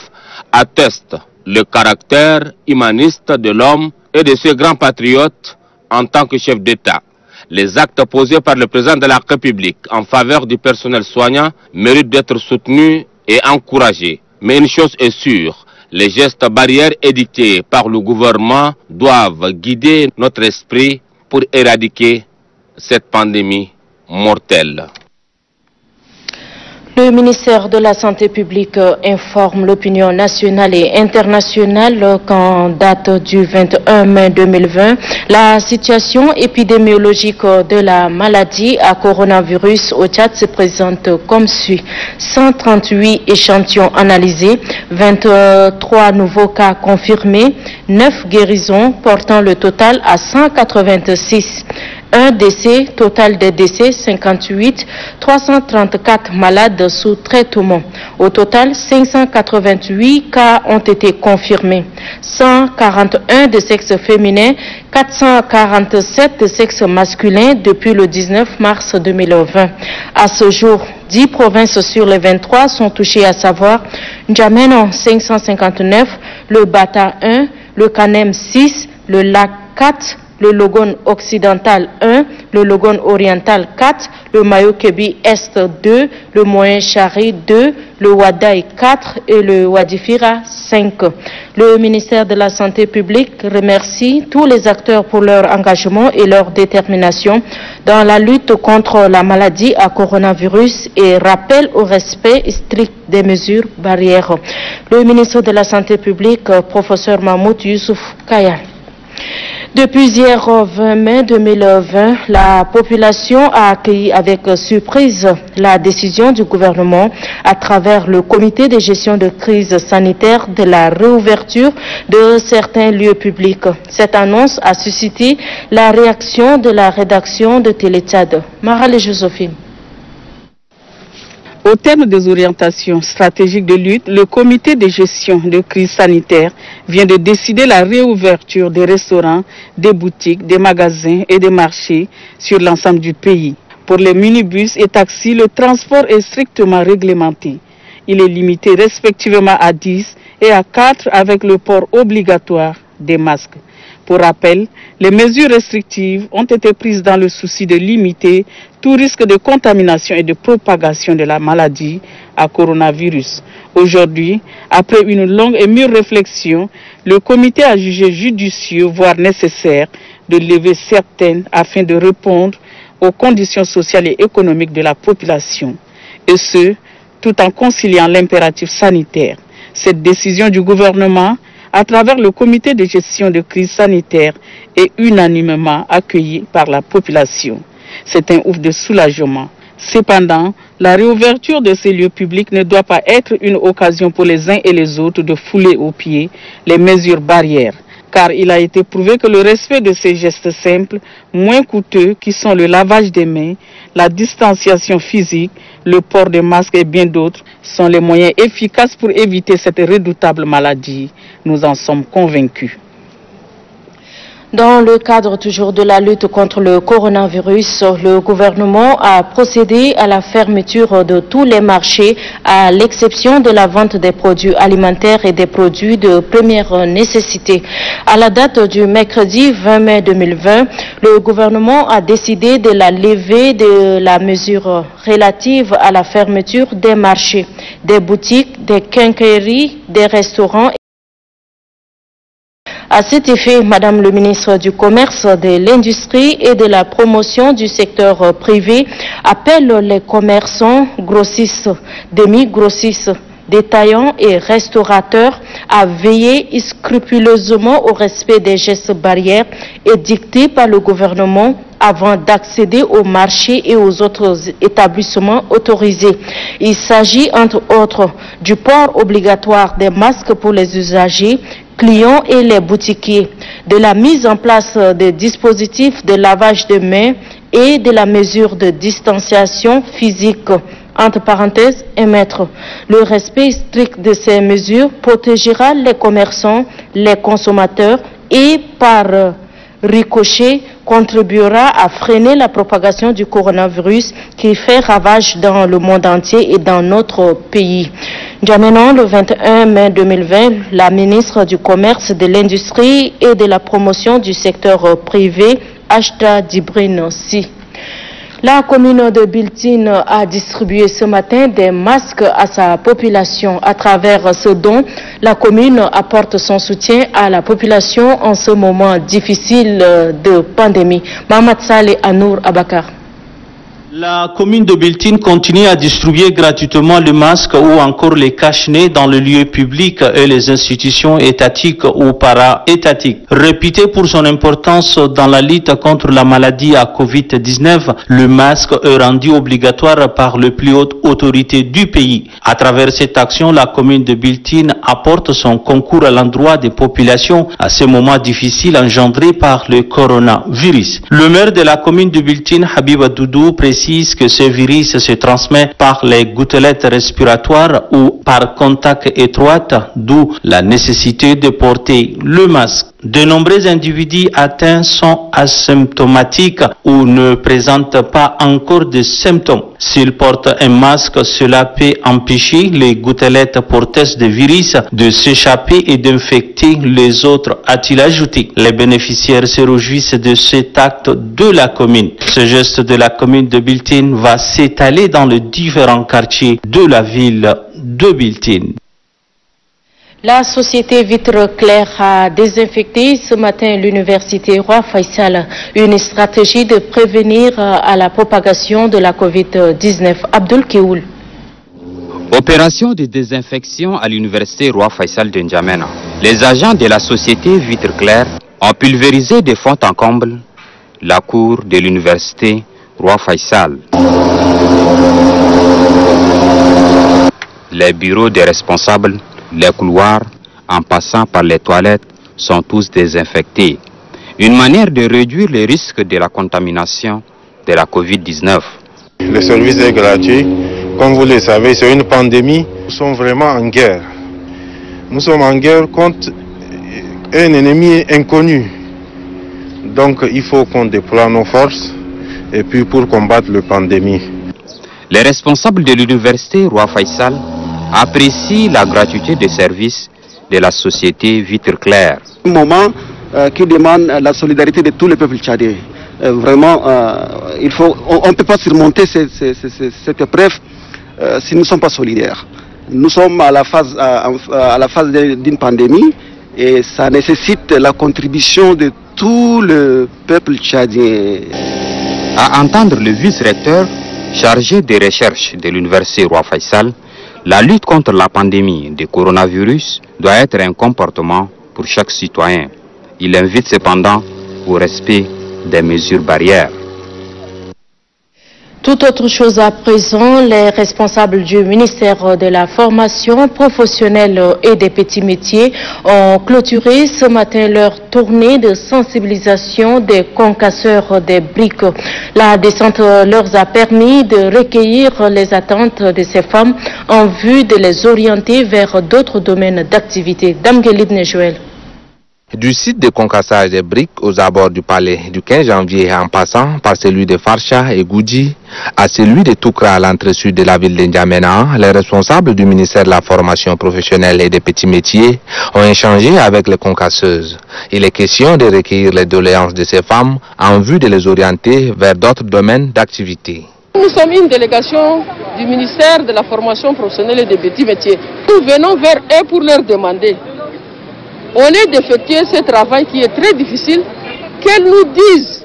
[SPEAKER 24] attestent le caractère humaniste de l'homme et de ce grand patriote en tant que chef d'État. Les actes posés par le président de la République en faveur du personnel soignant méritent d'être soutenus et encouragés. Mais une chose est sûre, les gestes barrières édictés par le gouvernement doivent guider notre esprit pour éradiquer cette pandémie mortelle.
[SPEAKER 1] Le ministère de la Santé publique informe l'opinion nationale et internationale qu'en date du 21 mai 2020, la situation épidémiologique de la maladie à coronavirus au Tchad se présente comme suit. 138 échantillons analysés, 23 nouveaux cas confirmés, 9 guérisons portant le total à 186. Un décès, total des décès 58, 334 malades sous traitement. Au total, 588 cas ont été confirmés. 141 de sexe féminin, 447 de sexe masculin depuis le 19 mars 2020. À ce jour, 10 provinces sur les 23 sont touchées, à savoir N'Djamena 559, le Bata 1, le Kanem 6, le Lac 4, le Logone occidental 1, le Logone oriental 4, le Mayo-Kebi Est 2, le Moyen Chari 2, le Wadaï 4 et le Wadifira 5. Le ministère de la Santé publique remercie tous les acteurs pour leur engagement et leur détermination dans la lutte contre la maladie à coronavirus et rappelle au respect strict des mesures barrières. Le ministre de la Santé publique, professeur Mahmoud Youssouf Kaya. Depuis hier 20 mai 2020, la population a accueilli avec surprise la décision du gouvernement à travers le comité de gestion de crise sanitaire de la réouverture de certains lieux publics. Cette annonce a suscité la réaction de la rédaction de Télé-Tchad. Marale Josephine.
[SPEAKER 11] Au terme des orientations stratégiques de lutte, le comité de gestion de crise sanitaire vient de décider la réouverture des restaurants, des boutiques, des magasins et des marchés sur l'ensemble du pays. Pour les minibus et taxis, le transport est strictement réglementé. Il est limité respectivement à 10 et à 4 avec le port obligatoire des masques. Pour rappel, les mesures restrictives ont été prises dans le souci de limiter tout risque de contamination et de propagation de la maladie à coronavirus. Aujourd'hui, après une longue et mûre réflexion, le comité a jugé judicieux, voire nécessaire, de lever certaines afin de répondre aux conditions sociales et économiques de la population, et ce, tout en conciliant l'impératif sanitaire. Cette décision du gouvernement, à travers le comité de gestion de crise sanitaire, est unanimement accueillie par la population. C'est un ouf de soulagement. Cependant, la réouverture de ces lieux publics ne doit pas être une occasion pour les uns et les autres de fouler aux pieds les mesures barrières, car il a été prouvé que le respect de ces gestes simples, moins coûteux, qui sont le lavage des mains, la distanciation physique, le port de masques et bien d'autres, sont les moyens efficaces pour éviter cette redoutable maladie. Nous en sommes convaincus.
[SPEAKER 1] Dans le cadre toujours de la lutte contre le coronavirus, le gouvernement a procédé à la fermeture de tous les marchés, à l'exception de la vente des produits alimentaires et des produits de première nécessité. À la date du mercredi 20 mai 2020, le gouvernement a décidé de la levée de la mesure relative à la fermeture des marchés, des boutiques, des quincailleries, des restaurants À cet effet, Madame le ministre du Commerce, de l'Industrie et de la Promotion du secteur privé appelle les commerçants, grossistes, demi-grossistes, détaillants et restaurateurs à veiller scrupuleusement au respect des gestes barrières édictés par le gouvernement avant d'accéder au marché et aux autres établissements autorisés. Il s'agit entre autres du port obligatoire des masques pour les usagers, clients et les boutiquiers, de la mise en place des dispositifs de lavage de mains et de la mesure de distanciation physique, entre parenthèses, émettre. Le respect strict de ces mesures protégera les commerçants, les consommateurs et par ricochet contribuera à freiner la propagation du coronavirus qui fait ravage dans le monde entier et dans notre pays. N'Djamena, le 21 mai 2020, la ministre du Commerce, de l'Industrie et de la Promotion du secteur privé, Ashta Djibril Si. La commune de Biltine a distribué ce matin des masques à sa population. À travers ce don, la commune apporte son soutien à la population en ce moment difficile de pandémie. Mohamed Saleh Anour Abakar.
[SPEAKER 2] La commune de Biltine continue à distribuer gratuitement le masque ou encore les cache-nez dans le lieu public et les institutions étatiques ou para-étatiques. Réputé pour son importance dans la lutte contre la maladie à Covid-19, le masque est rendu obligatoire par les plus hautes autorités du pays. À travers cette action, la commune de Biltine apporte son concours à l'endroit des populations à ce moment difficile engendré par le coronavirus. Le maire de la commune de Biltine, Habiba Doudou, précise que ce virus se transmet par les gouttelettes respiratoires ou par contact étroit, d'où la nécessité de porter le masque. De nombreux individus atteints sont asymptomatiques ou ne présentent pas encore de symptômes. S'ils portent un masque, cela peut empêcher les gouttelettes porteuses de virus de s'échapper et d'infecter les autres, a-t-il ajouté. Les bénéficiaires se réjouissent de cet acte de la commune. Ce geste de la commune de Biltine va s'étaler dans les différents quartiers de la ville de Biltine.
[SPEAKER 1] La société Vitre Claire a désinfecté ce matin l'université Roi Faisal, une stratégie de prévenir à la propagation de la Covid-19. Abdul Kioul.
[SPEAKER 3] Opération de désinfection à l'université Roi Faisal de N'Djamena. Les agents de la société Vitre Claire ont pulvérisé de fond en comble la cour de l'université Roi Faisal. Les bureaux des responsables, les couloirs, en passant par les toilettes, sont tous désinfectés. Une manière de réduire les risques de la contamination de la Covid-19.
[SPEAKER 5] Le service est gratuit. Comme vous le savez, c'est une pandémie. Nous sommes vraiment en guerre. Nous sommes en guerre contre un ennemi inconnu. Donc il faut qu'on déploie nos forces et puis pour combattre la pandémie.
[SPEAKER 3] Les responsables de l'université Roi Faisal apprécie la gratuité des services de la société Vitre Claire.
[SPEAKER 6] Un moment qui demande la solidarité de tous les peuples tchadiens. Vraiment, on ne peut pas surmonter cette épreuve si nous ne sommes pas solidaires. Nous sommes à la phase d'une pandémie et ça nécessite la contribution de tout le peuple tchadien.
[SPEAKER 3] À entendre le vice-recteur chargé des recherches de l'université Roi Faisal, la lutte contre la pandémie de coronavirus doit être un comportement pour chaque citoyen. Il invite cependant au respect des mesures barrières.
[SPEAKER 1] Tout autre chose à présent, les responsables du ministère de la formation professionnelle et des petits métiers ont clôturé ce matin leur tournée de sensibilisation des concasseurs des briques. La descente leur a permis de recueillir les attentes de ces femmes en vue de les orienter vers d'autres domaines d'activité. Damgelid Joël.
[SPEAKER 4] Du site de concassage des briques aux abords du palais du 15 janvier en passant par celui de Farcha et Goudji à celui de Toukra à l'entrée sud de la ville de N'Djamena, les responsables du ministère de la formation professionnelle et des petits métiers ont échangé avec les concasseuses. Il est question de recueillir les doléances de ces femmes en vue de les orienter vers d'autres domaines d'activité.
[SPEAKER 25] Nous sommes une délégation du ministère de la formation professionnelle et des petits métiers. Nous venons vers eux pour leur demander au lieu d'effectuer ce travail qui est très difficile, qu'elles nous disent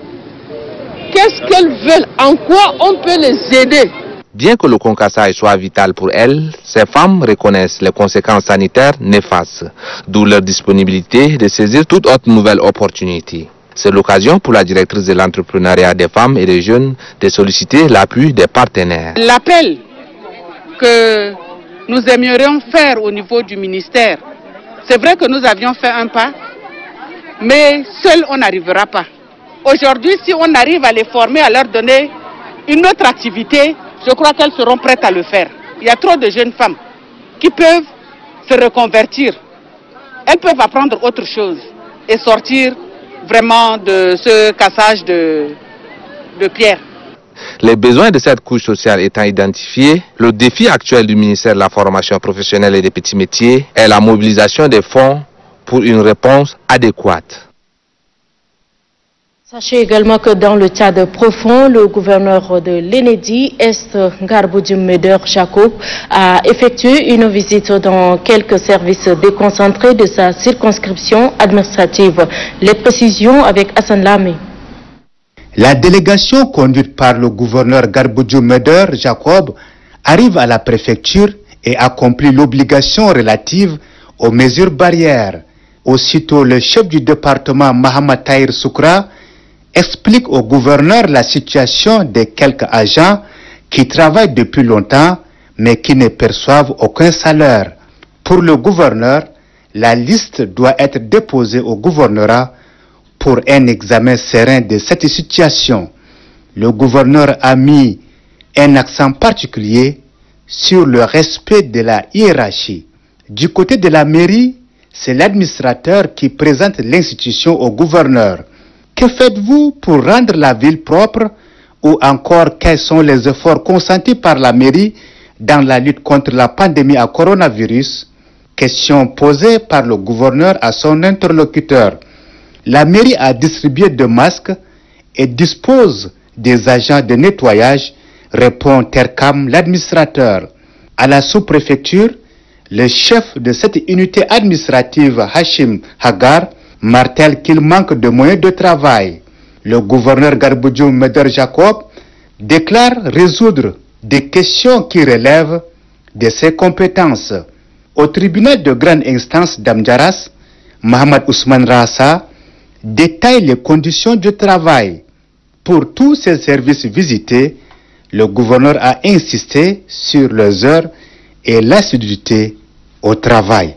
[SPEAKER 25] qu'est-ce qu'elles veulent, en quoi on peut les aider.
[SPEAKER 4] Bien que le concassage soit vital pour elles, ces femmes reconnaissent les conséquences sanitaires néfastes, d'où leur disponibilité de saisir toute autre nouvelle opportunité. C'est l'occasion pour la directrice de l'entrepreneuriat des femmes et des jeunes de solliciter l'appui des partenaires.
[SPEAKER 7] L'appel que nous aimerions faire au niveau du ministère, c'est vrai que nous avions fait un pas, mais seul on n'arrivera pas. Aujourd'hui, si on arrive à les former, à leur donner une autre activité, je crois qu'elles seront prêtes à le faire. Il y a trop de jeunes femmes qui peuvent se reconvertir. Elles peuvent apprendre autre chose et sortir vraiment de ce cassage de pierre.
[SPEAKER 4] Les besoins de cette couche sociale étant identifiés, le défi actuel du ministère de la formation professionnelle et des petits métiers est la mobilisation des fonds pour une réponse adéquate.
[SPEAKER 1] Sachez également que dans le Tchad profond, le gouverneur de l'Enedi, Est Ngarboudim Meder Jacob, a effectué une visite dans quelques services déconcentrés de sa circonscription administrative. Les précisions avec Hassan Lame.
[SPEAKER 8] La délégation conduite par le gouverneur Ngarboudim Meder Jacob arrive à la préfecture et accomplit l'obligation relative aux mesures barrières. Aussitôt, le chef du département Mohamed Tahir Soukra explique au gouverneur la situation des quelques agents qui travaillent depuis longtemps mais qui ne perçoivent aucun salaire. Pour le gouverneur, la liste doit être déposée au gouvernorat pour un examen serein de cette situation. Le gouverneur a mis un accent particulier sur le respect de la hiérarchie. Du côté de la mairie, c'est l'administrateur qui présente l'institution au gouverneur. Que faites-vous pour rendre la ville propre ou encore quels sont les efforts consentis par la mairie dans la lutte contre la pandémie à coronavirus? Question posée par le gouverneur à son interlocuteur. La mairie a distribué des masques et dispose des agents de nettoyage, répond Terkam, l'administrateur. À la sous-préfecture, le chef de cette unité administrative, Hachim Hagar, martèle qu'il manque de moyens de travail. Le gouverneur Ngarboudim Meder Jacob déclare résoudre des questions qui relèvent de ses compétences. Au tribunal de grande instance d'Amdjaras, Mohamed Ousmane Rassa détaille les conditions de travail. Pour tous ces services visités, le gouverneur a insisté sur les heures et l'assiduité au travail.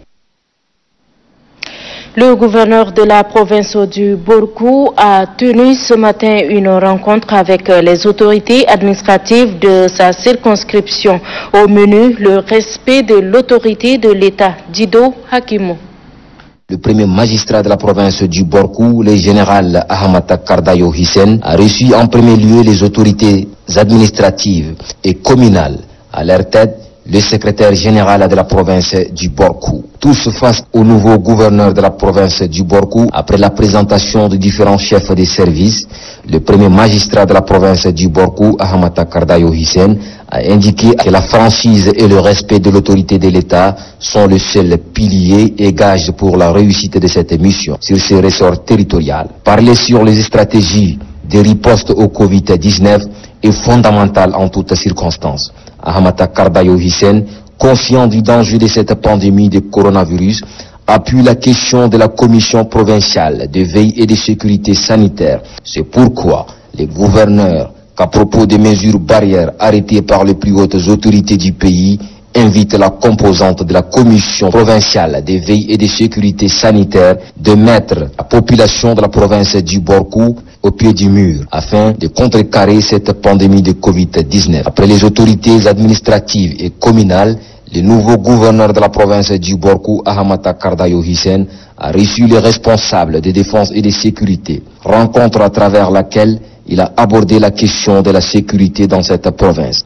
[SPEAKER 1] Le gouverneur de la province du Borkou a tenu ce matin une rencontre avec les autorités administratives de sa circonscription. Au menu, le respect de l'autorité de l'État. Dido Hakimo.
[SPEAKER 9] Le premier magistrat de la province du Borkou, le général Ahamata Kardayo Hissène, a reçu en premier lieu les autorités administratives et communales. À leur tête, le secrétaire général de la province du Borkou. Tous face au nouveau gouverneur de la province du Borkou. Après la présentation de différents chefs de service, le premier magistrat de la province du Borkou, Ahamata Kardayo Hissène, a indiqué que la franchise et le respect de l'autorité de l'État sont le seul pilier et gage pour la réussite de cette mission sur ce ressort territorial. Parler sur les stratégies de riposte au Covid-19 est fondamental en toutes circonstances. Ahamata Kardayo Hissène, conscient du danger de cette pandémie de coronavirus, appuie la question de la commission provinciale de veille et de sécurité sanitaire. C'est pourquoi les gouverneurs, qu'à propos des mesures barrières arrêtées par les plus hautes autorités du pays, invitent la composante de la commission provinciale de veille et de sécurité sanitaire de mettre la population de la province du Borkou au pied du mur afin de contrecarrer cette pandémie de Covid-19. Après les autorités administratives et communales, le nouveau gouverneur de la province du Borkou, Ahamata Kardayo Hissène, a reçu les responsables de défense et de sécurité, rencontre à travers laquelle il a abordé la question de la sécurité dans cette province.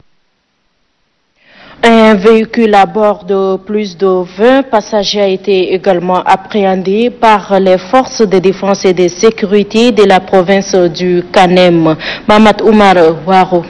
[SPEAKER 1] Un véhicule à bord de plus de 20 passagers a été également appréhendé par les forces de défense et de sécurité de la province du Kanem. Mamad Oumar Waro.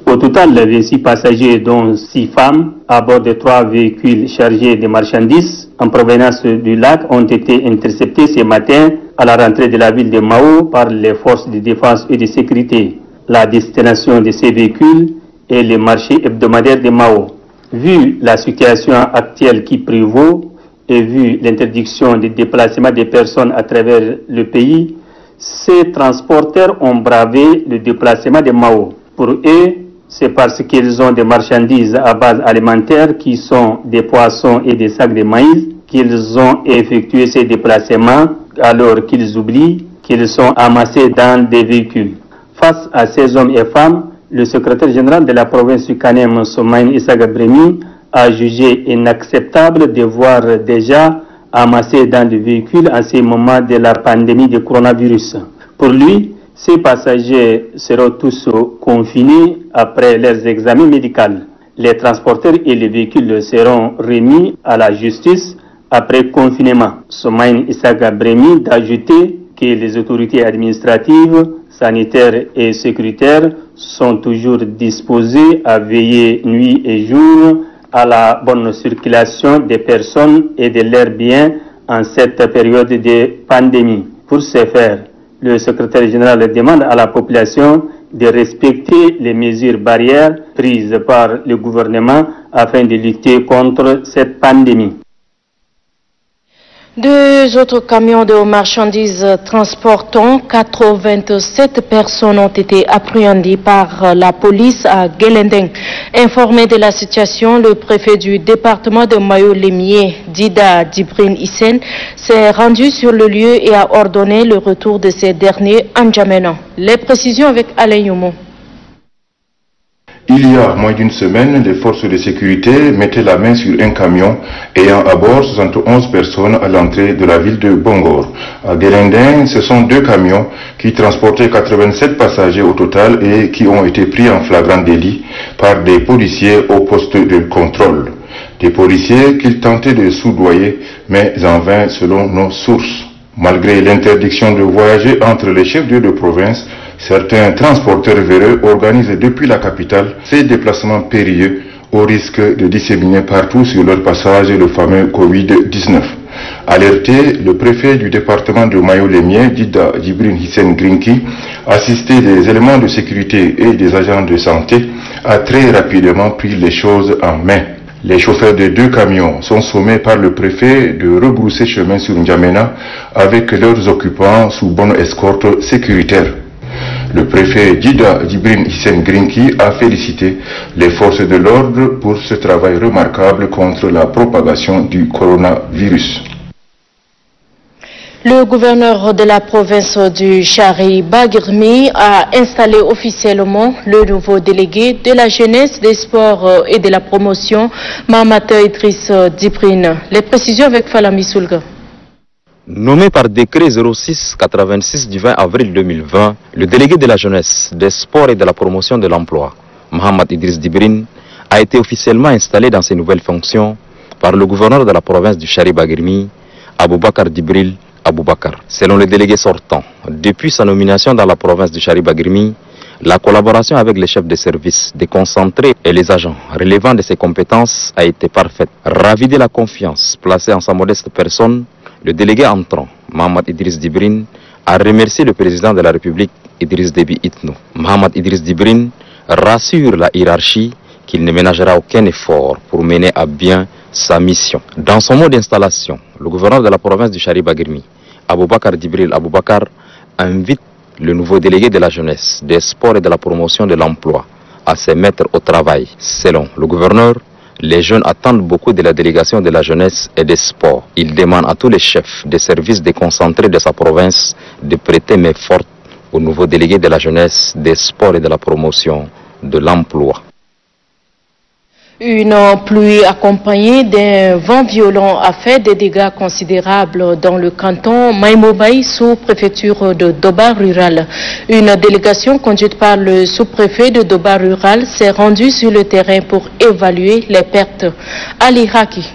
[SPEAKER 12] Au
[SPEAKER 10] Au total, 26 passagers, dont 6 femmes, à bord de 3 véhicules chargés de marchandises en provenance du lac, ont été interceptés ce matin à la rentrée de la ville de Mao par les forces de défense et de sécurité. La destination de ces véhicules est le marché hebdomadaire de Mao. Vu la situation actuelle qui prévaut et vu l'interdiction de déplacement des personnes à travers le pays, ces transporteurs ont bravé le déplacement de Mao. Pour eux, c'est parce qu'ils ont des marchandises à base alimentaire qui sont des poissons et des sacs de maïs qu'ils ont effectué ces déplacements alors qu'ils oublient qu'ils sont amassés dans des véhicules. Face à ces hommes et femmes, le secrétaire général de la province du Kanem, Soumaïn Issaga Bremi, a jugé inacceptable de voir déjà amassés dans des véhicules en ces moments de la pandémie du coronavirus. Pour lui, ces passagers seront tous confinés après leurs examens médicaux. Les transporteurs et les véhicules seront remis à la justice après confinement. Soumaïn Issaga Bremi d'ajouter que les autorités administratives, sanitaires et sécuritaires sont toujours disposées à veiller nuit et jour à la bonne circulation des personnes et de leurs biens en cette période de pandémie. Pour ce faire, le secrétaire général demande à la population de respecter les mesures barrières prises par le gouvernement afin de lutter contre cette pandémie.
[SPEAKER 1] 2 autres camions de marchandises transportant 87 personnes ont été appréhendés par la police à Guelendeng. Informé de la situation, le préfet du département de Mayo-Lémié, Dida Djibril Hissène, s'est rendu sur le lieu et a ordonné le retour de ces derniers en N'Djamena. Les précisions avec Alain Yomo.
[SPEAKER 12] Il y a moins d'une semaine, les forces de sécurité mettaient la main sur un camion ayant à bord 71 personnes à l'entrée de la ville de Bongor. À Guelendeng, ce sont 2 camions qui transportaient 87 passagers au total et qui ont été pris en flagrant délit par des policiers au poste de contrôle. Des policiers qu'ils tentaient de soudoyer, mais en vain selon nos sources. Malgré l'interdiction de voyager entre les chefs-lieux de province, certains transporteurs véreux organisent depuis la capitale ces déplacements périlleux au risque de disséminer partout sur leur passage le fameux Covid-19. Alerté, le préfet du département de Mayo-Lémié, Dida Djibril Hissène Grinki, assisté des éléments de sécurité et des agents de santé, a très rapidement pris les choses en main. Les chauffeurs de 2 camions sont sommés par le préfet de rebrousser chemin sur N'Djamena avec leurs occupants sous bonne escorte sécuritaire. Le préfet Dida Djibril Hissène Grinki a félicité les forces de l'ordre pour ce travail remarquable contre la propagation du coronavirus.
[SPEAKER 1] Le gouverneur de la province du Chari-Bagirmi a installé officiellement le nouveau délégué de la jeunesse, des sports et de la promotion, Mamata Idriss Djibril. Les précisions avec Falami Soulga.
[SPEAKER 13] Nommé par décret 06-86 du 20 avril 2020, le délégué de la jeunesse, des sports et de la promotion de l'emploi, Mohamed Idriss Djibril, a été officiellement installé dans ses nouvelles fonctions par le gouverneur de la province du Chari-Bagirmi, Aboubakar Djibril Aboubakar. Selon le délégué sortant, depuis sa nomination dans la province du Chari-Bagirmi, la collaboration avec les chefs de service déconcentrés et les agents relevant de ses compétences a été parfaite. Ravi de la confiance placée en sa modeste personne, le délégué entrant, Mohamed Idriss Djibril, a remercié le président de la République, Idriss Déby Itno. Mohamed Idriss Djibril rassure la hiérarchie qu'il ne ménagera aucun effort pour mener à bien sa mission. Dans son mot d'installation, le gouverneur de la province du Chari-Bagirmi, Aboubakar Djibril Aboubakar, invite le nouveau délégué de la jeunesse, des sports et de la promotion de l'emploi à se mettre au travail. Selon le gouverneur, les jeunes attendent beaucoup de la délégation de la jeunesse et des sports. Il demande à tous les chefs des services déconcentrés de sa province de prêter main forte au nouveau délégué de la jeunesse, des sports et de la promotion de l'emploi.
[SPEAKER 1] Une pluie accompagnée d'un vent violent a fait des dégâts considérables dans le canton Maïmobaï, sous-préfecture de Doba Rural. Une délégation conduite par le sous-préfet de Doba Rural s'est rendue sur le terrain pour évaluer les pertes. Ali Haki.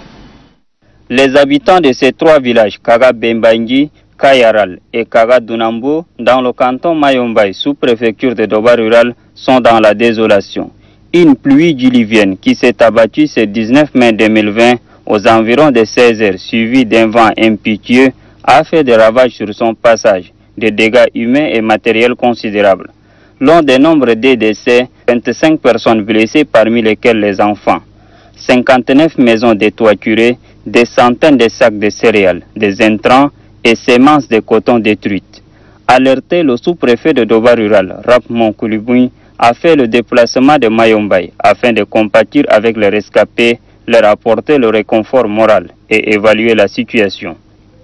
[SPEAKER 14] Les habitants de ces 3 villages, Kaga Bembangi, Kayaral et Kaga Dunambo, dans le canton Maïmobaï, sous-préfecture de Doba Rural, sont dans la désolation. Une pluie diluvienne qui s'est abattue ce 19 mai 2020 aux environs de 16 heures, suivie d'un vent impétueux, a fait des ravages sur son passage, des dégâts humains et matériels considérables. L'un des nombres des décès, 25 personnes blessées parmi lesquelles les enfants, 59 maisons détoiturées, des centaines de sacs de céréales, des intrants et semences de coton détruites. Alerté, le sous-préfet de Doba Rural, Rap Monkouliboui, a fait le déplacement de Mayombaye afin de compatir avec les rescapés, leur apporter le réconfort moral et évaluer la situation.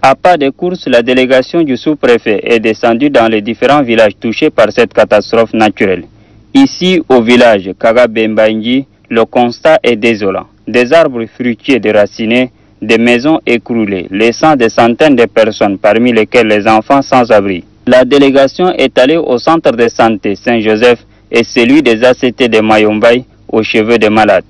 [SPEAKER 14] À pas de course, la délégation du sous-préfet est descendue dans les différents villages touchés par cette catastrophe naturelle. Ici, au village Kaga-Bembangi, le constat est désolant. Des arbres fruitiers déracinés, des maisons écroulées, laissant des centaines de personnes, parmi lesquelles les enfants sans abri. La délégation est allée au centre de santé Saint-Joseph et celui des ACT de Mayombaye, aux cheveux des malades.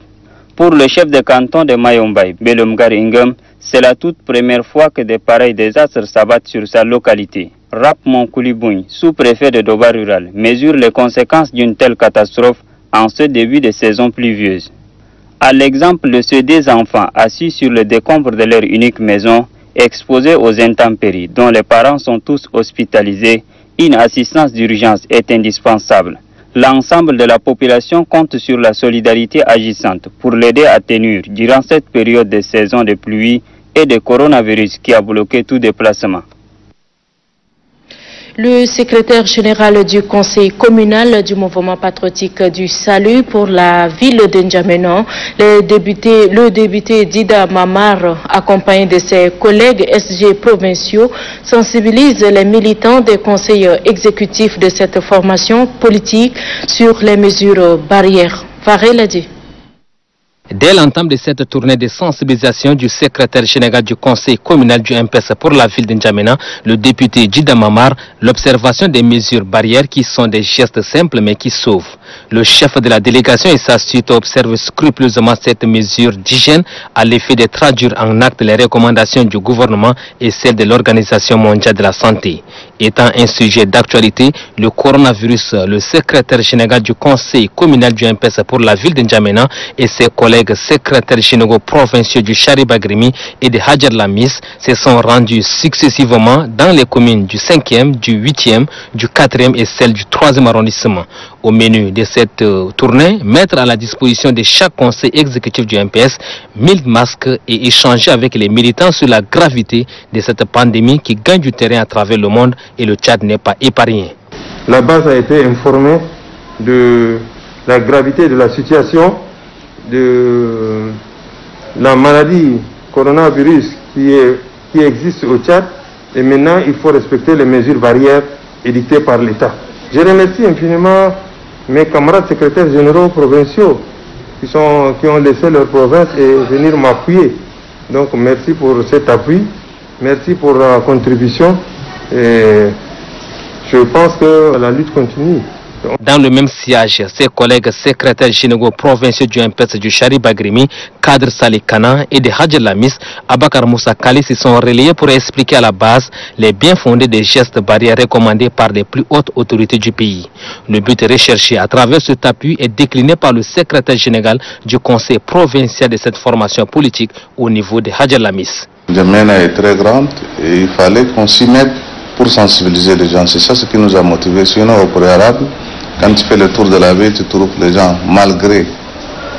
[SPEAKER 14] Pour le chef de canton de Mayombaye, Belomgar Ingem, c'est la toute première fois que de pareils désastres s'abattent sur sa localité. Rap Monkouliboui, sous-préfet de Doba Rural, mesure les conséquences d'une telle catastrophe en ce début de saison pluvieuse. À l'exemple de ceux des enfants assis sur le décombre de leur unique maison, exposés aux intempéries, dont les parents sont tous hospitalisés, une assistance d'urgence est indispensable. L'ensemble de la population compte sur la solidarité agissante pour l'aider à tenir durant cette période de saison de pluie et de coronavirus qui a bloqué tout déplacement.
[SPEAKER 1] Le secrétaire général du conseil communal du mouvement patriotique du salut pour la ville de N'Djamena, le député Dida Mamar, accompagné de ses collègues SG provinciaux, sensibilise les militants des conseils exécutifs de cette formation politique sur les mesures barrières. Farel a dit.
[SPEAKER 15] Dès l'entame de cette tournée de sensibilisation du secrétaire général du conseil communal du MPS pour la ville de N'Djamena, le député Dida Mamar, l'observation des mesures barrières qui sont des gestes simples mais qui sauvent. Le chef de la délégation et sa suite observent scrupuleusement cette mesure d'hygiène à l'effet de traduire en acte les recommandations du gouvernement et celles de l'Organisation mondiale de la santé. Étant un sujet d'actualité, le coronavirus, le secrétaire général du conseil communal du MPS pour la ville de N'Djamena et ses collègues secrétaires généraux provinciaux du Charibagrimi et de Hadjar Lamis se sont rendus successivement dans les communes du 5e, du 8e, du 4e et celle du 3e arrondissement. Au menu de cette tournée, mettre à la disposition de chaque conseil exécutif du MPS 1000 masques et échanger avec les militants sur la gravité de cette pandémie qui gagne du terrain à travers le monde et le Tchad n'est pas épargné.
[SPEAKER 5] La base a été informée de la gravité de la situation, de la maladie coronavirus qui existe au Tchad, et maintenant il faut respecter les mesures barrières édictées par l'État. Je remercie infiniment mes camarades secrétaires généraux provinciaux qui ont laissé leur province et venir m'appuyer. Donc merci pour cet appui, merci pour la contribution et je pense que la lutte continue.
[SPEAKER 15] Dans le même siège, ses collègues secrétaires généraux provinciaux du MPS du Charibagrimi, Kadr Salikana et de Hadjar Lamis, Abakar Moussa Kali se sont relayés pour expliquer à la base les bien fondés des gestes barrières recommandés par les plus hautes autorités du pays. Le but recherché à travers cet appui est décliné par le secrétaire général du conseil provincial de cette formation politique au niveau de Hadjar Lamis.
[SPEAKER 16] N'Djamena est très grande et il fallait qu'on s'y mette pour sensibiliser les gens. C'est ça ce qui nous a motivés. Sinon, au préalable, quand tu fais le tour de la ville, tu trouves les gens, malgré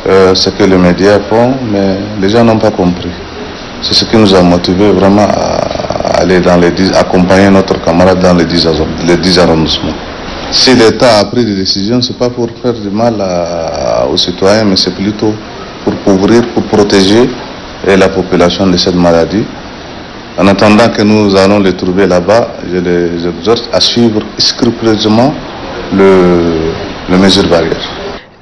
[SPEAKER 16] ce que les médias font, mais les gens n'ont pas compris. C'est ce qui nous a motivés vraiment à aller dans accompagner notre camarade dans les 10 arrondissements. Si l'État a pris des décisions, ce n'est pas pour faire du mal aux citoyens, mais c'est plutôt pour couvrir, pour protéger la population de cette maladie. En attendant que nous allons les trouver là-bas, je les exhorte à suivre scrupuleusement les mesures barrières.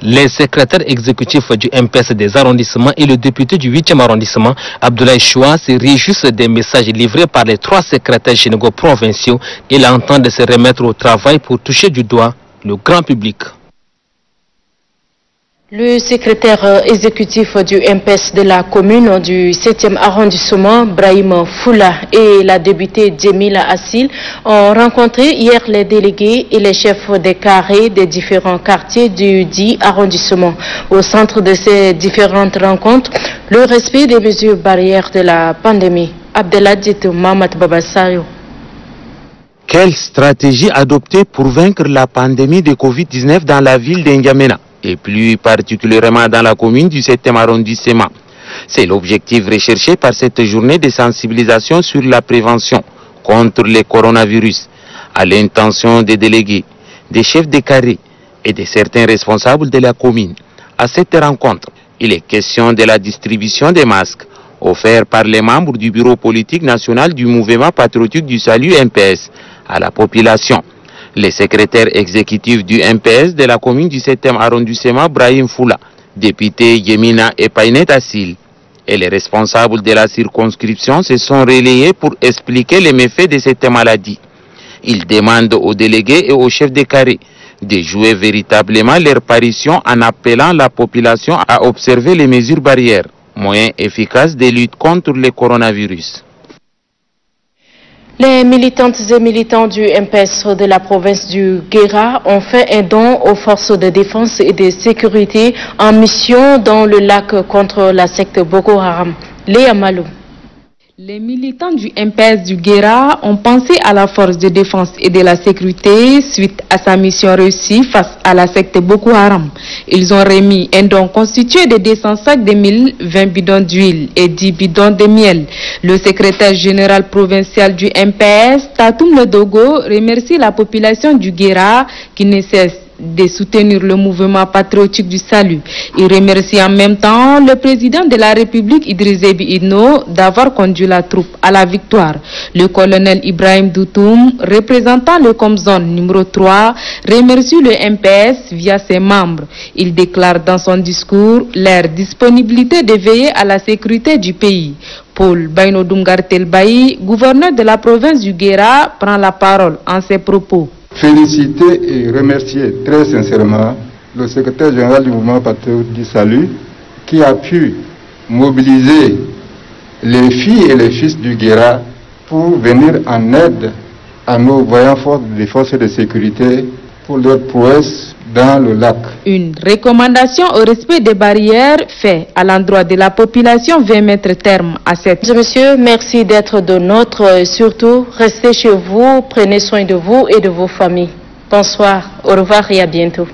[SPEAKER 15] Les secrétaires exécutifs du MPS des arrondissements et le député du 8e arrondissement, Abdoulaye Choua, se réjouissent des messages livrés par les 3 secrétaires généraux provinciaux et l'entendent se remettre au travail pour toucher du doigt le grand public.
[SPEAKER 1] Le secrétaire exécutif du MPS de la commune du 7e arrondissement, Brahim Foula, et la députée Djemila Assil ont rencontré hier les délégués et les chefs des carrés des différents quartiers du dit arrondissement. Au centre de ces différentes rencontres, le respect des mesures barrières de la pandémie. Abdeladjit Mamad Babassayo.
[SPEAKER 17] Quelle stratégie adopter pour vaincre la pandémie de Covid-19 dans la ville d'Njamena et plus particulièrement dans la commune du 7e arrondissement? C'est l'objectif recherché par cette journée de sensibilisation sur la prévention contre le coronavirus à l'intention des délégués, des chefs de carré et de certains responsables de la commune. À cette rencontre, il est question de la distribution des masques offerts par les membres du bureau politique national du mouvement patriotique du salut MPS à la population. Le secrétaire exécutif du MPS de la commune du 7e arrondissement, Brahim Foula, député Yemina et Painet Assil, et les responsables de la circonscription se sont relayés pour expliquer les méfaits de cette maladie. Ils demandent aux délégués et aux chefs de carré de jouer véritablement leur parution en appelant la population à observer les mesures barrières, moyen efficace de lutte contre le coronavirus.
[SPEAKER 1] Les militantes et militants du MPS de la province du Guéra ont fait un don aux forces de défense et de sécurité en mission dans le lac contre la secte Boko Haram. Léa Malou.
[SPEAKER 18] Les militants du MPS du Guéra ont pensé à la force de défense et de la sécurité suite à sa mission réussie face à la secte Boko Haram. Ils ont remis un don constitué de 200 sacs de 1020 bidons d'huile et 10 bidons de miel. Le secrétaire général provincial du MPS, Tatoum Ledogo, remercie la population du Guéra qui ne cesse de soutenir le mouvement patriotique du salut. Il remercie en même temps le président de la République Idriss Déby Itno d'avoir conduit la troupe à la victoire. Le colonel Ibrahim Doutoum, représentant le Comzone numéro 3, remercie le MPS via ses membres. Il déclare dans son discours leur disponibilité de veiller à la sécurité du pays. Paul Baino Dungar Telbaï, gouverneur de la province du Guéra, prend la parole en ses propos.
[SPEAKER 19] Féliciter et remercier très sincèrement le secrétaire général du mouvement patriotique du salut qui a pu mobiliser les filles et les fils du Guéra pour venir en aide à nos voyants forces de défense et de sécurité pour leur prouesse dans le lac.
[SPEAKER 18] Une recommandation au respect des barrières faite à l'endroit de la population vient mettre terme à cette...
[SPEAKER 1] Monsieur, merci d'être de notre, surtout restez chez vous, prenez soin de vous et de vos familles. Bonsoir, au revoir et à bientôt.